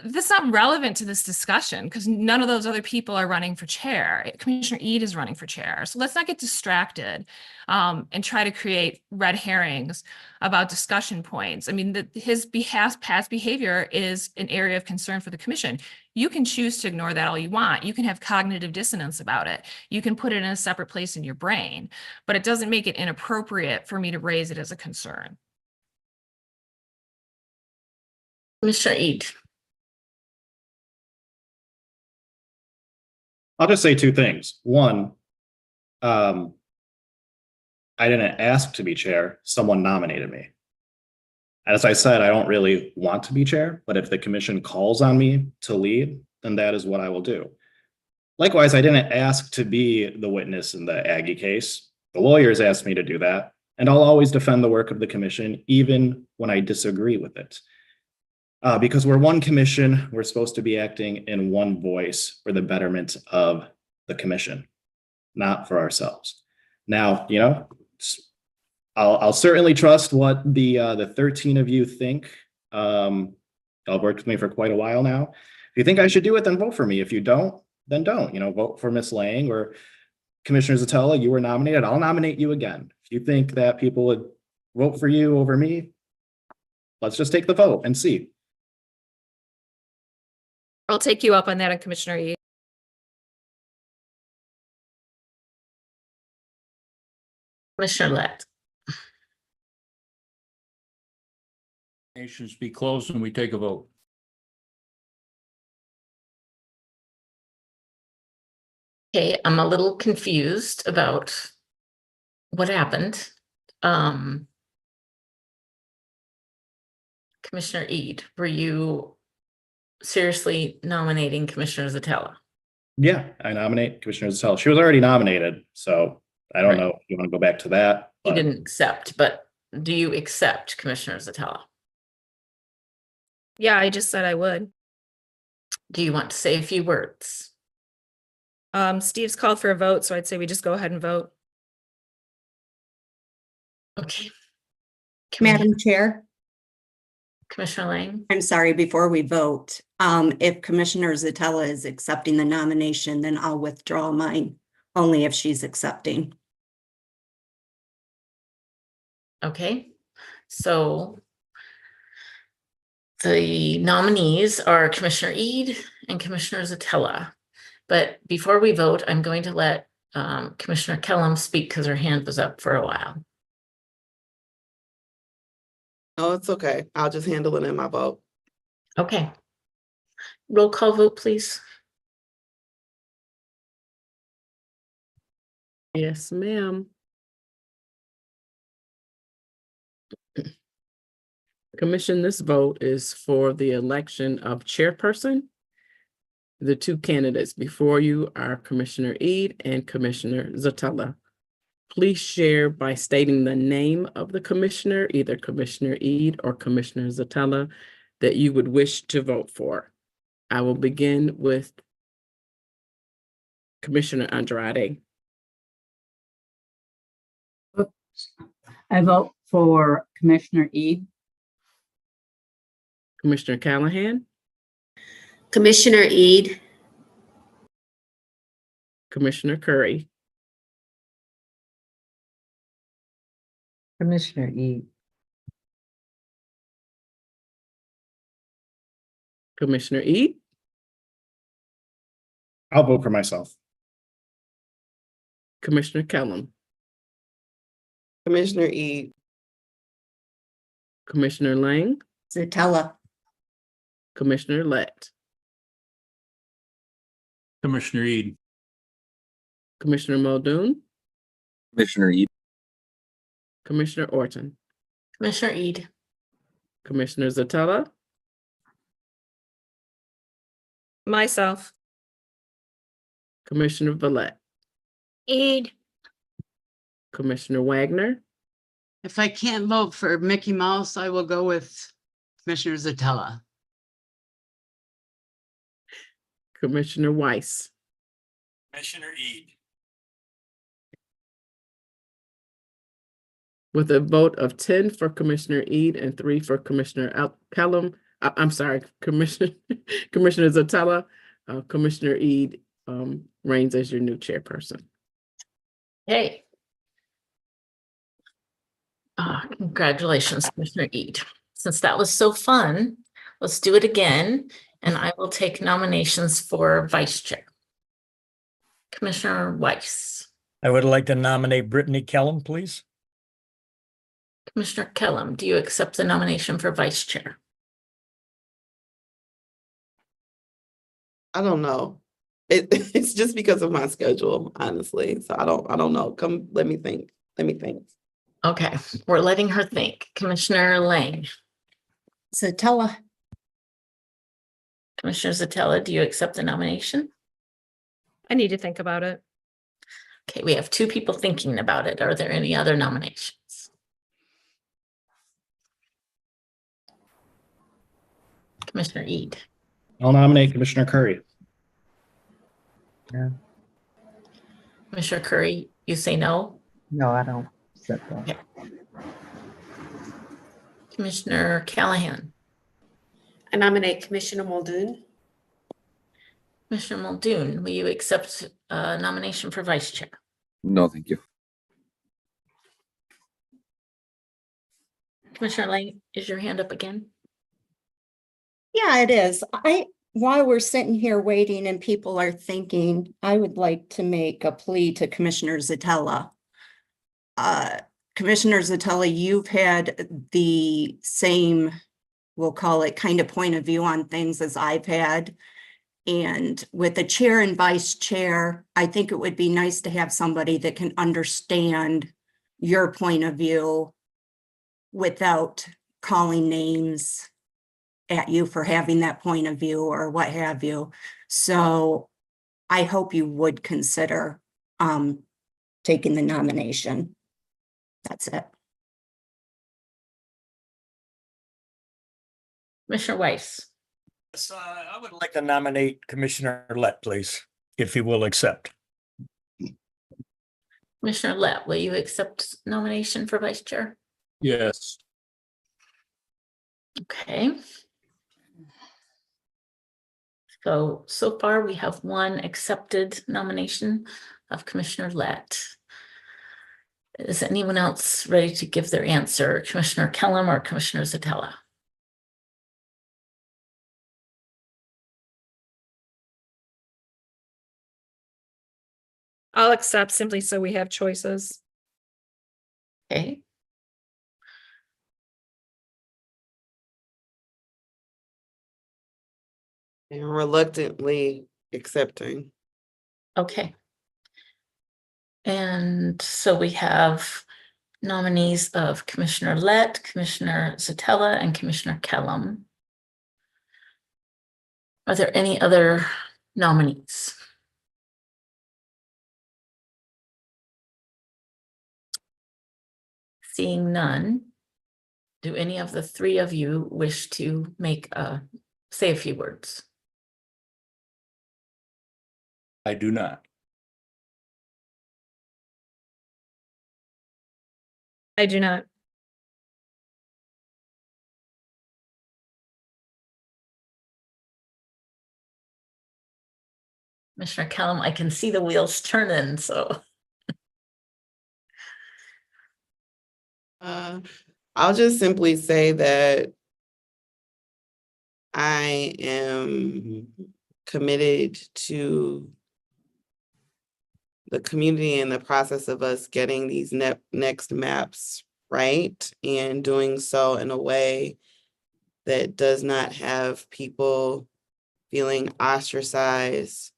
that's not relevant to this discussion because none of those other people are running for chair. Commissioner Eid is running for chair. So let's not get distracted and try to create red herrings about discussion points. I mean, his past behavior is an area of concern for the commission. You can choose to ignore that all you want. You can have cognitive dissonance about it. You can put it in a separate place in your brain, but it doesn't make it inappropriate for me to raise it as a concern. Commissioner Eid. I'll just say 2 things. One, I didn't ask to be chair. Someone nominated me. As I said, I don't really want to be chair, but if the commission calls on me to lead, then that is what I will do. Likewise, I didn't ask to be the witness in the Aggie case. The lawyers asked me to do that, and I'll always defend the work of the commission, even when I disagree with it. Because we're one commission, we're supposed to be acting in one voice for the betterment of the commission, not for ourselves. Now, I'll certainly trust what the 13 of you think. Y'all worked with me for quite a while now. If you think I should do it, then vote for me. If you don't, then don't. Vote for Miss Lang or Commissioner Zatella. You were nominated. I'll nominate you again. If you think that people would vote for you over me, let's just take the vote and see. I'll take you up on that, Commissioner Eid. Commissioner Lett. Nations be closed and we take a vote. Okay, I'm a little confused about what happened. Commissioner Eid, were you seriously nominating Commissioner Zatella? Yeah, I nominate Commissioner Zatella. She was already nominated, so I don't know if you want to go back to that. You didn't accept, but do you accept Commissioner Zatella? Yeah, I just said I would. Do you want to say a few words? Steve's called for a vote, so I'd say we just go ahead and vote. Okay. Madam Chair, Commissioner Lang? I'm sorry, before we vote, if Commissioner Zatella is accepting the nomination, then I'll withdraw mine, only if she's accepting. Okay, so the nominees are Commissioner Eid and Commissioner Zatella. But before we vote, I'm going to let Commissioner Kellum speak because her hand was up for a while. Oh, it's okay. I'll just handle it in my vote. Okay. Roll call vote, please. Yes, ma'am. Commission, this vote is for the election of chairperson. The 2 candidates before you are Commissioner Eid and Commissioner Zatella. Please share by stating the name of the commissioner, either Commissioner Eid or Commissioner Zatella, that you would wish to vote for. I will begin with Commissioner Andrade. I vote for Commissioner Eid. Commissioner Callahan. Commissioner Eid. Commissioner Curry. Commissioner Eid. Commissioner Eid. I'll vote for myself. Commissioner Kellum, Commissioner Ede, Commissioner Lang, Zatella, Commissioner Lett, Commissioner Ede, Commissioner Muldoon, Commissioner Ede, Commissioner Orton, Commissioner Ede, Commissioner Zatella, Myself. Commissioner Villette, Ede, Commissioner Wagner, If I can't vote for Mickey Mouse, I will go with Commissioner Zatella. Commissioner Weiss, Commissioner Ede. with a vote of 10 for Commissioner Ede and 3 for Commissioner Kellum. I'm sorry, Commissioner Zatella. Commissioner Ede reigns as your new chairperson. hey. Congratulations, Commissioner Ede. Since that was so fun, let's do it again, and I will take nominations for vice chair. Commissioner Weiss, I would like to nominate Brittany Kellum, please. Commissioner Kellum, do you accept the nomination for vice chair? I don't know. It's just because of my schedule, honestly. So I don't know. Let me think. Okay, we're letting her think. Commissioner Lang, Zatella, Commissioner Zatella, do you accept the nomination? I need to think about it. Okay, we have 2 people thinking about it. Are there any other nominations? Commissioner Ede, I'll nominate Commissioner Curry. Yeah. Commissioner Curry, you say no? No, I don't accept that. Okay. Commissioner Callahan, I nominate Commissioner Muldoon. Commissioner Muldoon, will you accept a nomination for vice chair? no, thank you. Commissioner Lang, is your hand up again? yeah, it is. While we're sitting here waiting and people are thinking, I would like to make a plea to Commissioner Zatella. Commissioner Zatella, you've had the same, we'll call it kind of point of view on things as I've had. And with the chair and vice chair, I think it would be nice to have somebody that can understand your point of view without calling names at you for having that point of view or what have you. So I hope you would consider taking the nomination. That's it. Commissioner Weiss, So I would like to nominate Commissioner Lett, please, if he will accept. Commissioner Lett, will you accept nomination for vice chair? yes, Okay. So far we have 1 accepted nomination of Commissioner Lett. Is anyone else ready to give their answer? Commissioner Kellum or Commissioner Zatella? I'll accept simply so we have choices. Okay. And reluctantly accepting. Okay. And so we have nominees of Commissioner Lett, Commissioner Zatella, and Commissioner Kellum. Are there any other nominees? Seeing none, do any of the 3 of you wish to say a few words? I do not. I do not. Commissioner Kellum, I can see the wheels turning, so. I'll just simply say that I am committed to the community in the process of us getting these next maps right, and doing so in a way that does not have people feeling ostracized,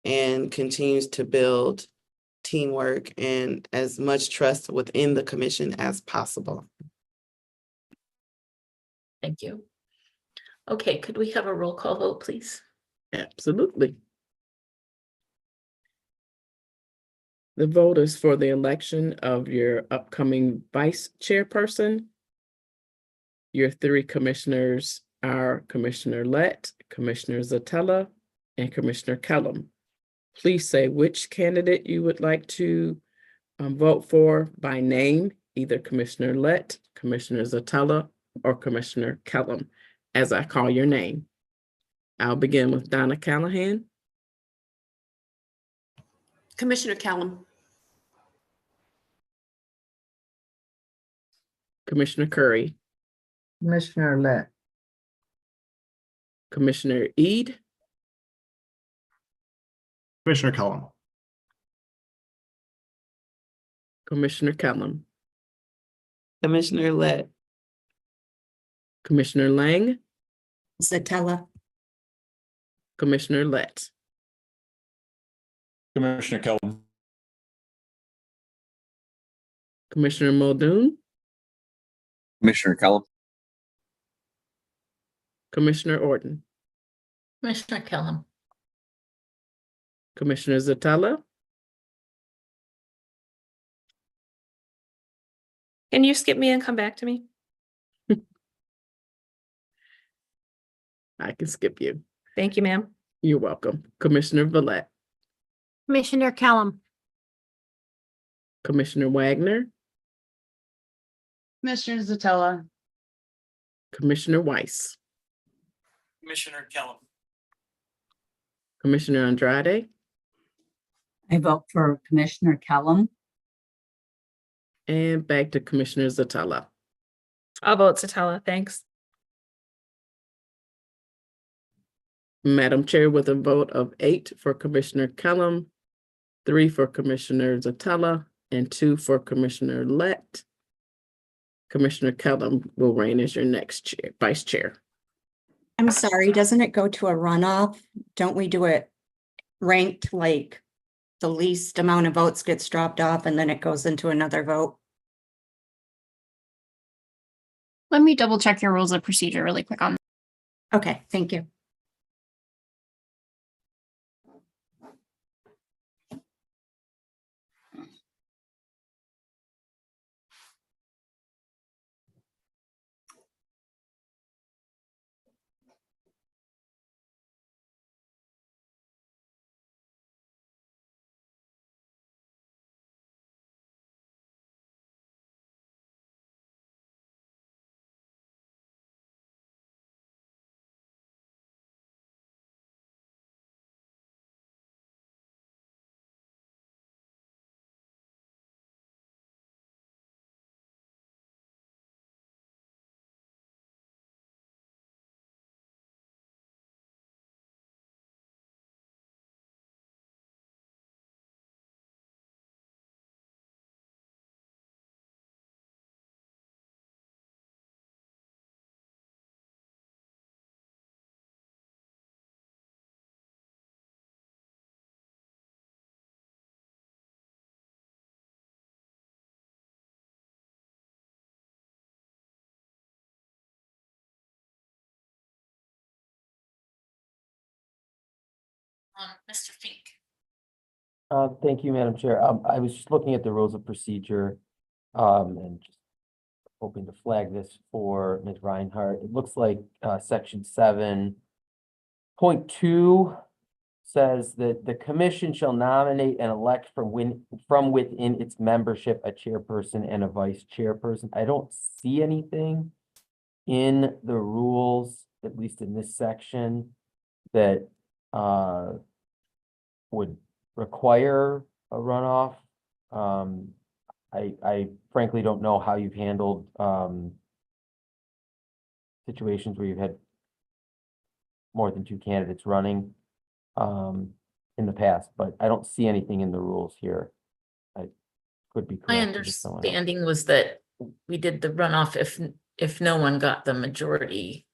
and continues to build teamwork and as much trust within the commission as possible. Thank you. Okay, could we have a roll call vote, please? Absolutely. The vote is for the election of your upcoming vice chairperson. Your three commissioners are Commissioner Lett, Commissioner Zatella, and Commissioner Kellum. Please say which candidate you would like to vote for by name, either Commissioner Lett, Commissioner Zatella, or Commissioner Kellum, as I call your name. I'll begin with Donna Callahan, Commissioner Kellum. Commissioner Curry, Commissioner Lett, Commissioner Ede, Commissioner Cullum. Commissioner Kellum, Commissioner Lett, Commissioner Lang, Zatella, Commissioner Lett, Commissioner Kellum, Commissioner Muldoon, Commissioner Kellum, Commissioner Orton, Commissioner Kellum. Commissioner Zatella, Can you skip me and come back to me? I can skip you. Thank you, ma'am. You're welcome. Commissioner Villette, Commissioner Kellum, Commissioner Wagner, Commissioner Zatella. Commissioner Weiss, Commissioner Kellum. Commissioner Andrade, I vote for Commissioner Kellum. and back to Commissioner Zatella. I'll vote Zatella, thanks. Madam Chair, with a vote of 8 for Commissioner Kellum, 3 for Commissioner Zatella, and 2 for Commissioner Lett, Commissioner Kellum will reign as your next chair, vice chair. I'm sorry, doesn't it go to a runoff? Don't we do it ranked, like the least amount of votes gets dropped off and then it goes into another vote? Let me double check your rules of procedure really quick on. Okay, thank you. Mr. Fink. Thank you, Madam Chair. I was just looking at the rules of procedure, and just hoping to flag this for Ms. Reinhardt. It looks like, section 7.2 says that the commission shall nominate and elect from within its membership a chairperson and a vice chairperson. I don't see anything in the rules, at least in this section, that would require a runoff. I frankly don't know how you've handled situations where you've had more than 2 candidates running. in the past, but I don't see anything in the rules here. I could be My correct. if someone else- understanding was that we did the runoff if no one got the majority,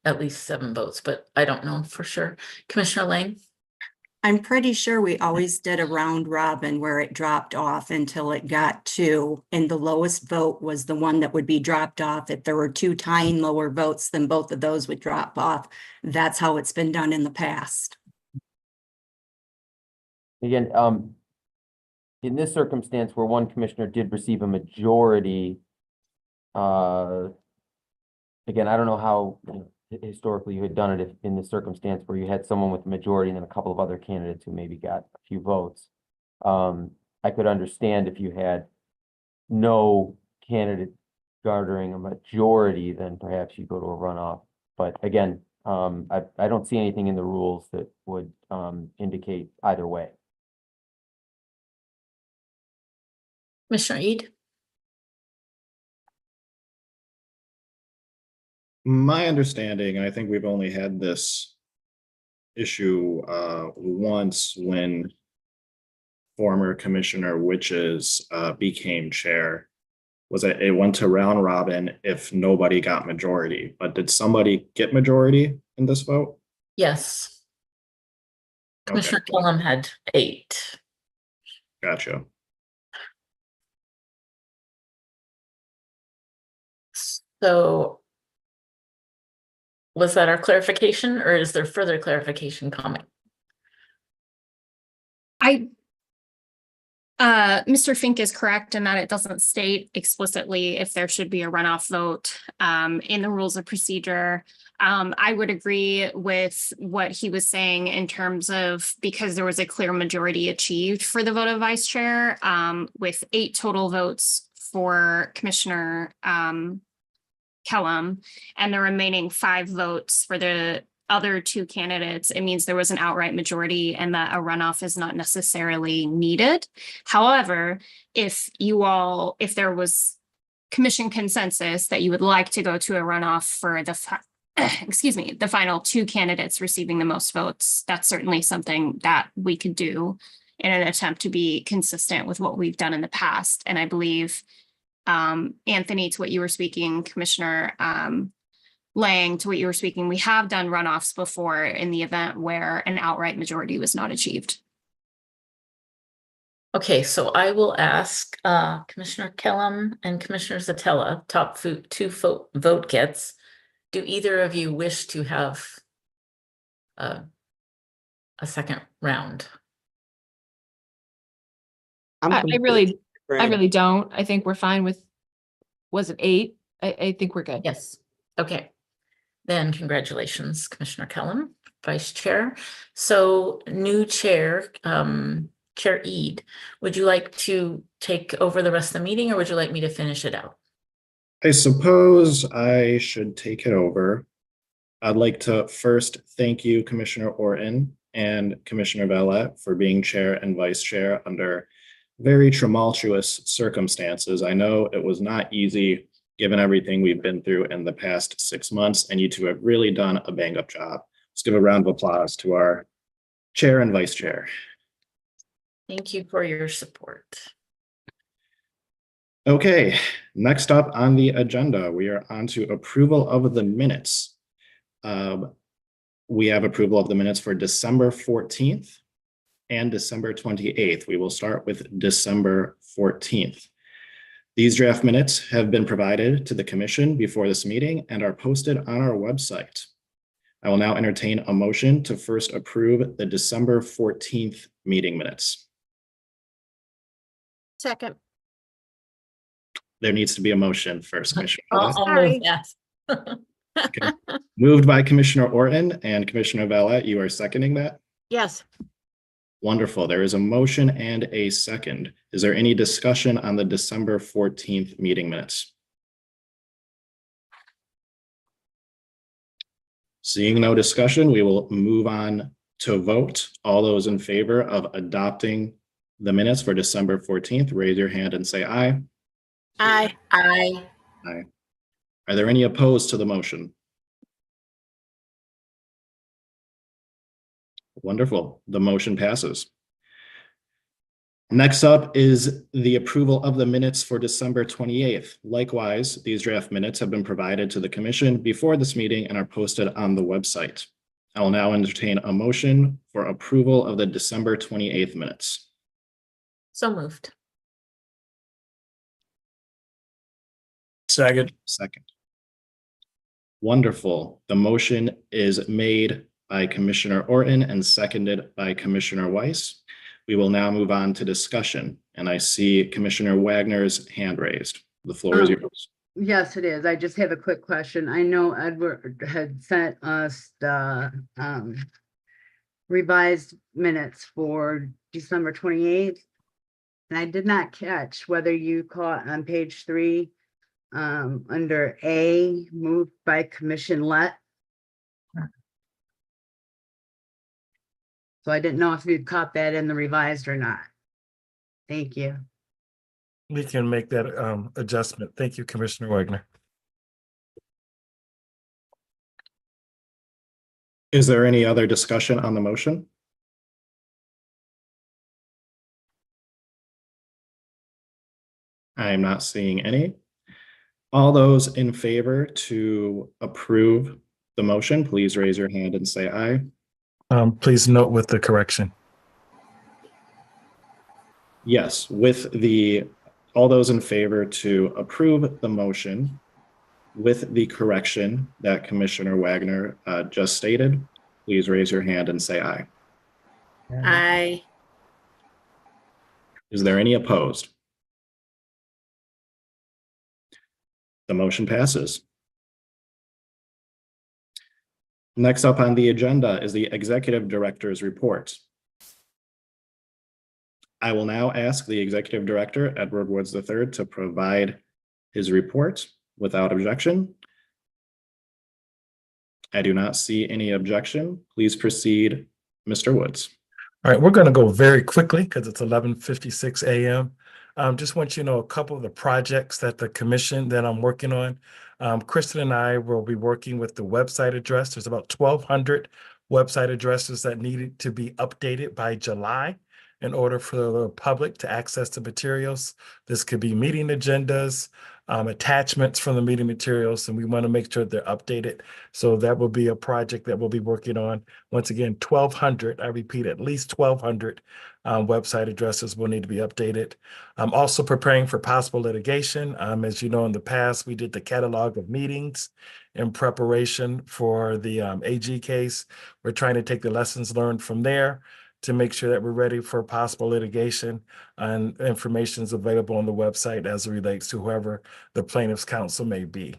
at least 7 votes, but I don't know for sure. Commissioner Lang? I'm pretty sure we always did a round robin where it dropped off until it got 2, and the lowest vote was the one that would be dropped off. If there were 2 tying lower votes, then both of those would drop off. That's how it's been done in the past. Again, in this circumstance where one commissioner did receive a majority, again, I don't know how historically you had done it if in this circumstance where you had someone with a majority and then a couple of other candidates who maybe got a few votes. I could understand if you had no candidate garnering a majority, then perhaps you go to a runoff. But again, I don't see anything in the rules that would indicate either way. Commissioner Eid? My understanding, I think we've only had this issue once when former Commissioner Witches became chair. Was it went to round robin if nobody got majority, but did somebody get majority in this vote? Yes. Commissioner Kellum had 8. Gotcha. So was that our clarification, or is there further clarification coming? Mr. Fink is correct in that it doesn't state explicitly if there should be a runoff vote in the rules of procedure. I would agree with what he was saying in terms of because there was a clear majority achieved for the vote of vice chair with 8 total votes for Commissioner Kellum and the remaining 5 votes for the other 2 candidates. It means there was an outright majority and that a runoff is not necessarily needed. However, if there was commission consensus that you would like to go to a runoff for the the final 2 candidates receiving the most votes, that's certainly something that we could do in an attempt to be consistent with what we've done in the past. And I believe Anthony, to what you were speaking, Commissioner Lang, to what you were speaking, we have done runoffs before in the event where an outright majority was not achieved. Okay, so I will ask Commissioner Kellum and Commissioner Zatella, top 2 vote gets. Do either of you wish to have a second round? I really don't. I think we're fine with, was it 8? I think we're good. Yes. Okay. Then congratulations, Commissioner Kellum, Vice Chair. So new Chair, Chair Eid, would you like to take over the rest of the meeting or would you like me to finish it out? I suppose I should take it over. I'd like to first thank you, Commissioner Orton and Commissioner Vallette, for being chair and vice chair under very tumultuous circumstances. I know it was not easy given everything we've been through in the past 6 months, and you two have really done a bang-up job. Let's give a round of applause to our chair and vice chair. Thank you for your support. Okay, next up on the agenda, we are on to approval of the minutes. We have approval of the minutes for December 14th and December 28th. We will start with December 14th. These draft minutes have been provided to the commission before this meeting and are posted on our website. I will now entertain a motion to first approve the December 14th meeting minutes. Second. There needs to be a motion first, Commissioner. I'll move that. Okay. Moved by Commissioner Orton and Commissioner Vallette, you are seconding that? Yes. Wonderful. There is a motion and a second. Is there any discussion on the December 14th meeting minutes? Seeing no discussion, we will move on to vote. All those in favor of adopting the minutes for December 14th, raise your hand and say aye. Aye. Aye. Aye. Are there any opposed to the motion? Wonderful. The motion passes. Next up is the approval of the minutes for December 28th. Likewise, these draft minutes have been provided to the commission before this meeting and are posted on the website. I will now entertain a motion for approval of the December 28th minutes. So moved. Second. Second. Wonderful. The motion is made by Commissioner Orton and seconded by Commissioner Weiss. We will now move on to discussion, and I see Commissioner Wagner's hand raised. The floor is yours. Yes, it is. I just have a quick question. I know Edward had sent us the revised minutes for December 28th. And I did not catch whether you caught on page 3 under A, moved by Commission Let. So I didn't know if you'd caught that in the revised or not. Thank you. We can make that adjustment. Thank you, Commissioner Wagner. Is there any other discussion on the motion? I am not seeing any. All those in favor to approve the motion, please raise your hand and say aye. Please note with the correction. Yes, with all those in favor to approve the motion with the correction that Commissioner Wagner just stated, please raise your hand and say aye. Aye. Is there any opposed? The motion passes. Next up on the agenda is the Executive Director's report. I will now ask the Executive Director, Edward Woods III, to provide his report without objection. I do not see any objection. Please proceed, Mr. Woods. All right, we're going to go very quickly because it's 11:56 a.m. Just want you to know a couple of the projects that the commission that I'm working on. Kristen and I will be working with the website address. There's about 1,200 website addresses that needed to be updated by July in order for the public to access the materials. This could be meeting agendas, attachments from the meeting materials, and we want to make sure they're updated. So that will be a project that we'll be working on. Once again, 1,200, I repeat, at least 1,200 website addresses will need to be updated. I'm also preparing for possible litigation. As you know, in the past, we did the catalog of meetings in preparation for the AG case. We're trying to take the lessons learned from there to make sure that we're ready for possible litigation, and information is available on the website as it relates to whoever the plaintiff's counsel may be.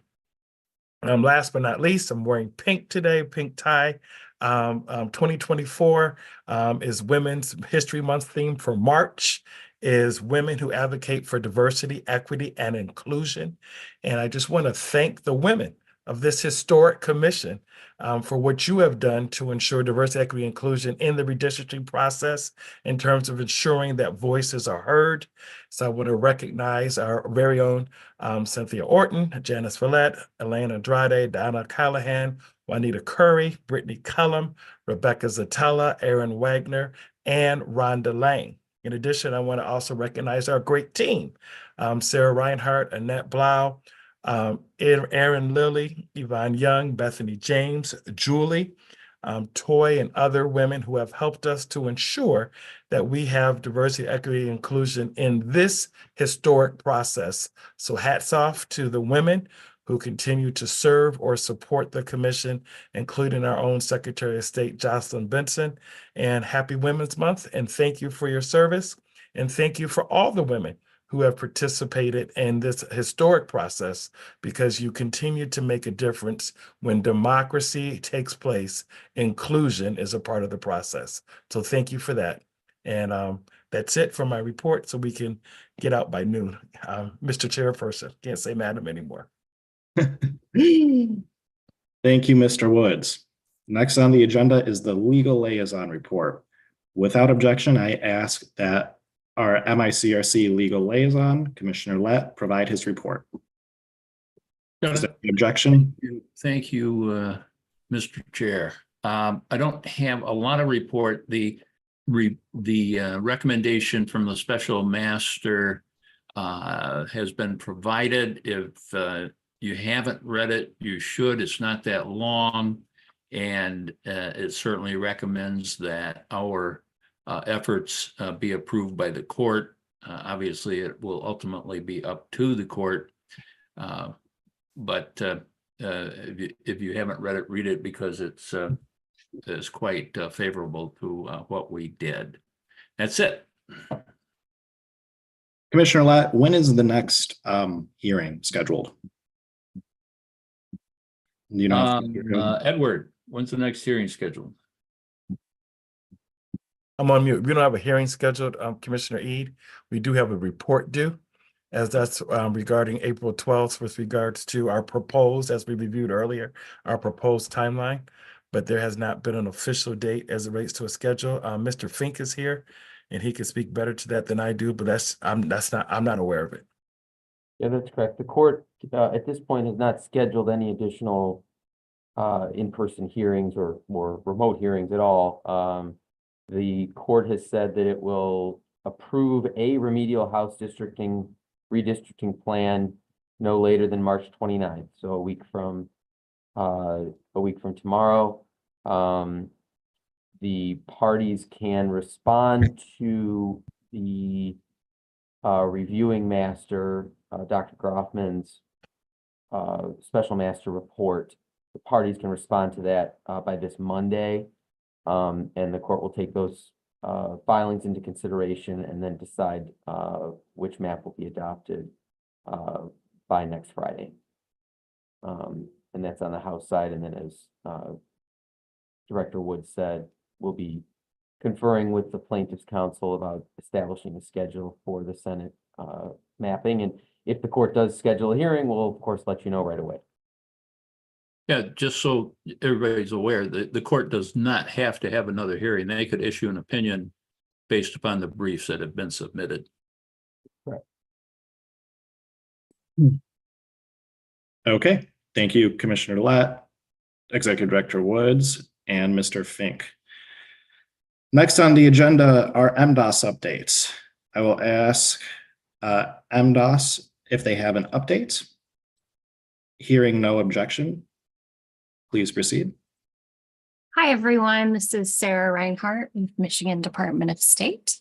Last but not least, I'm wearing pink today, pink tie. 2024 is Women's History Month theme for March is women who advocate for diversity, equity, and inclusion. And I just want to thank the women of this historic commission for what you have done to ensure diversity, equity, inclusion in the redistricting process in terms of ensuring that voices are heard. So I want to recognize our very own Cynthia Orton, Janice Follett, Elaine Andrade, Donna Callahan, Juanita Curry, Brittany Cullum, Rebecca Zatella, Aaron Wagner, and Rhonda Lang. In addition, I want to also recognize our great team, Sarah Reinhardt, Annette Blau, Aaron Lilly, Yvonne Young, Bethany James, Julie, Toy, and other women who have helped us to ensure that we have diversity, equity, and inclusion in this historic process. So hats off to the women who continue to serve or support the commission, including our own Secretary of State, Jocelyn Benson. And happy Women's Month, and thank you for your service. And thank you for all the women who have participated in this historic process, because you continue to make a difference. When democracy takes place, inclusion is a part of the process. So thank you for that. And that's it for my report, so we can get out by noon. Mr. Chairperson, can't say madam anymore. Thank you, Mr. Woods. Next on the agenda is the legal liaison report. Without objection, I ask that our MICRC legal liaison, Commissioner Lett, provide his report. Is there any objection? Thank you, Mr. Chair. I don't have a lot of report. The recommendation from the special master has been provided. If you haven't read it, you should. It's not that long. And it certainly recommends that our efforts be approved by the court. Obviously, it will ultimately be up to the court. But if you haven't read it, read it, because it's quite favorable to what we did. That's it. Commissioner Lett, when is the next hearing scheduled? You know, Edward, when's the next hearing scheduled? I'm on mute. We don't have a hearing scheduled, Commissioner Ede. We do have a report due, as that's regarding April 12th with regards to our proposed, as we reviewed earlier, our proposed timeline. But there has not been an official date as it relates to a schedule. Mr. Fink is here, and he can speak better to that than I do, but I'm not aware of it. Yeah, that's correct. The court at this point has not scheduled any additional in-person hearings or remote hearings at all. The court has said that it will approve a remedial house redistricting plan no later than March 29th, so a week from tomorrow. The parties can respond to the reviewing master, Dr. Groffman's special master report. The parties can respond to that by this Monday, and the court will take those filings into consideration and then decide which map will be adopted by next Friday. And that's on the House side. And then, as Director Wood said, we'll be conferring with the plaintiff's counsel about establishing a schedule for the Senate mapping. And if the court does schedule a hearing, we'll of course let you know right away. Yeah, just so everybody's aware, the court does not have to have another hearing. They could issue an opinion based upon the briefs that have been submitted. Correct. Okay, thank you, Commissioner Lett, Executive Director Woods, and Mr. Fink. Next on the agenda are MDOS updates. I will ask MDOS if they have an update. Hearing no objection, please proceed. Hi, everyone. This is Sarah Reinhardt with Michigan Department of State.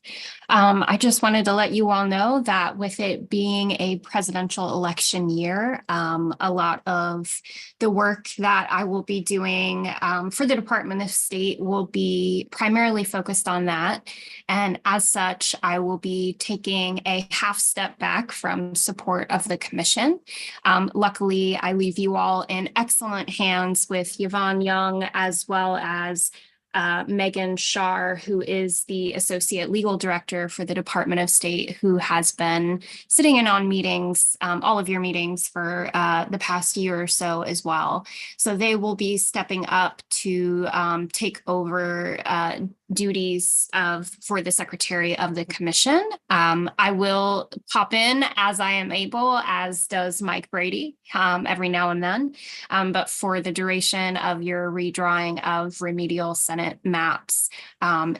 I just wanted to let you all know that with it being a presidential election year, a lot of the work that I will be doing for the Department of State will be primarily focused on that. And as such, I will be taking a half step back from support of the commission. Luckily, I leave you all in excellent hands with Yvonne Young, as well as Megan Shar, who is the Associate Legal Director for the Department of State, who has been sitting in on meetings, all of your meetings for the past year or so as well. So they will be stepping up to take over duties for the Secretary of the Commission. I will pop in as I am able, as does Mike Brady, every now and then. But for the duration of your redrawing of remedial Senate maps,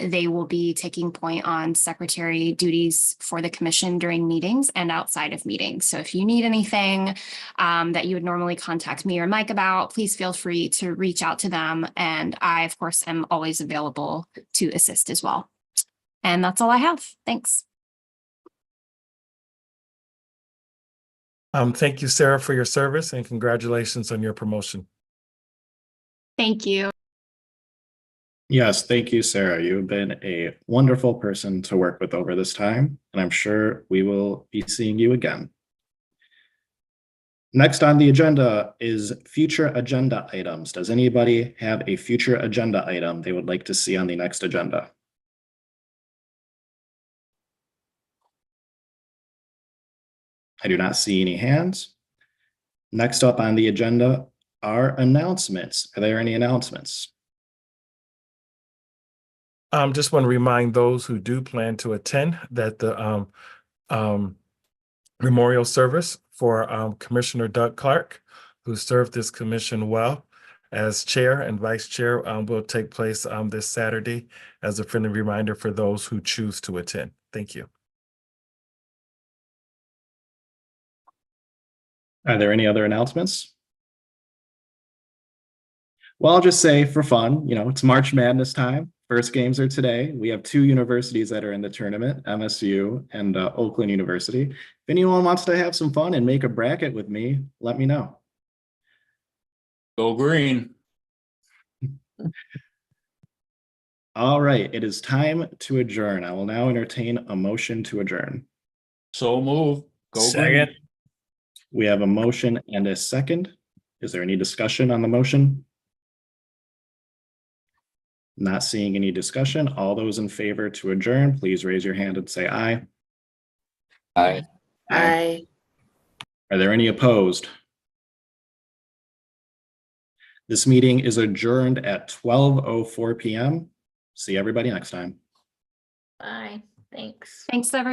they will be taking point on Secretary duties for the Commission during meetings and outside of meetings. So if you need anything that you would normally contact me or Mike about, please feel free to reach out to them. And I, of course, am always available to assist as well. And that's all I have. Thanks. Thank you, Sarah, for your service, and congratulations on your promotion. Thank you. Yes, thank you, Sarah. You've been a wonderful person to work with over this time, and I'm sure we will be seeing you again. Next on the agenda is future agenda items. Does anybody have a future agenda item they would like to see on the next agenda? I do not see any hands. Next up on the agenda are announcements. Are there any announcements? Just want to remind those who do plan to attend that the memorial service for Commissioner Doug Clark, who served this commission well, as chair and vice chair will take place this Saturday as a friendly reminder for those who choose to attend. Thank you. Are there any other announcements? Well, I'll just say for fun, it's March Madness time. First games are today. We have 2 universities that are in the tournament, MSU and Oakland University. If anyone wants to have some fun and make a bracket with me, let me know. Go green. All right, it is time to adjourn. I will now entertain a motion to adjourn. So move. Go Second. green. We have a motion and a second. Is there any discussion on the motion? Not seeing any discussion. All those in favor to adjourn, please raise your hand and say aye. Aye. Aye. Are there any opposed? This meeting is adjourned at 12:04 p.m. See everybody next time. Bye. Thanks. Thanks, everyone.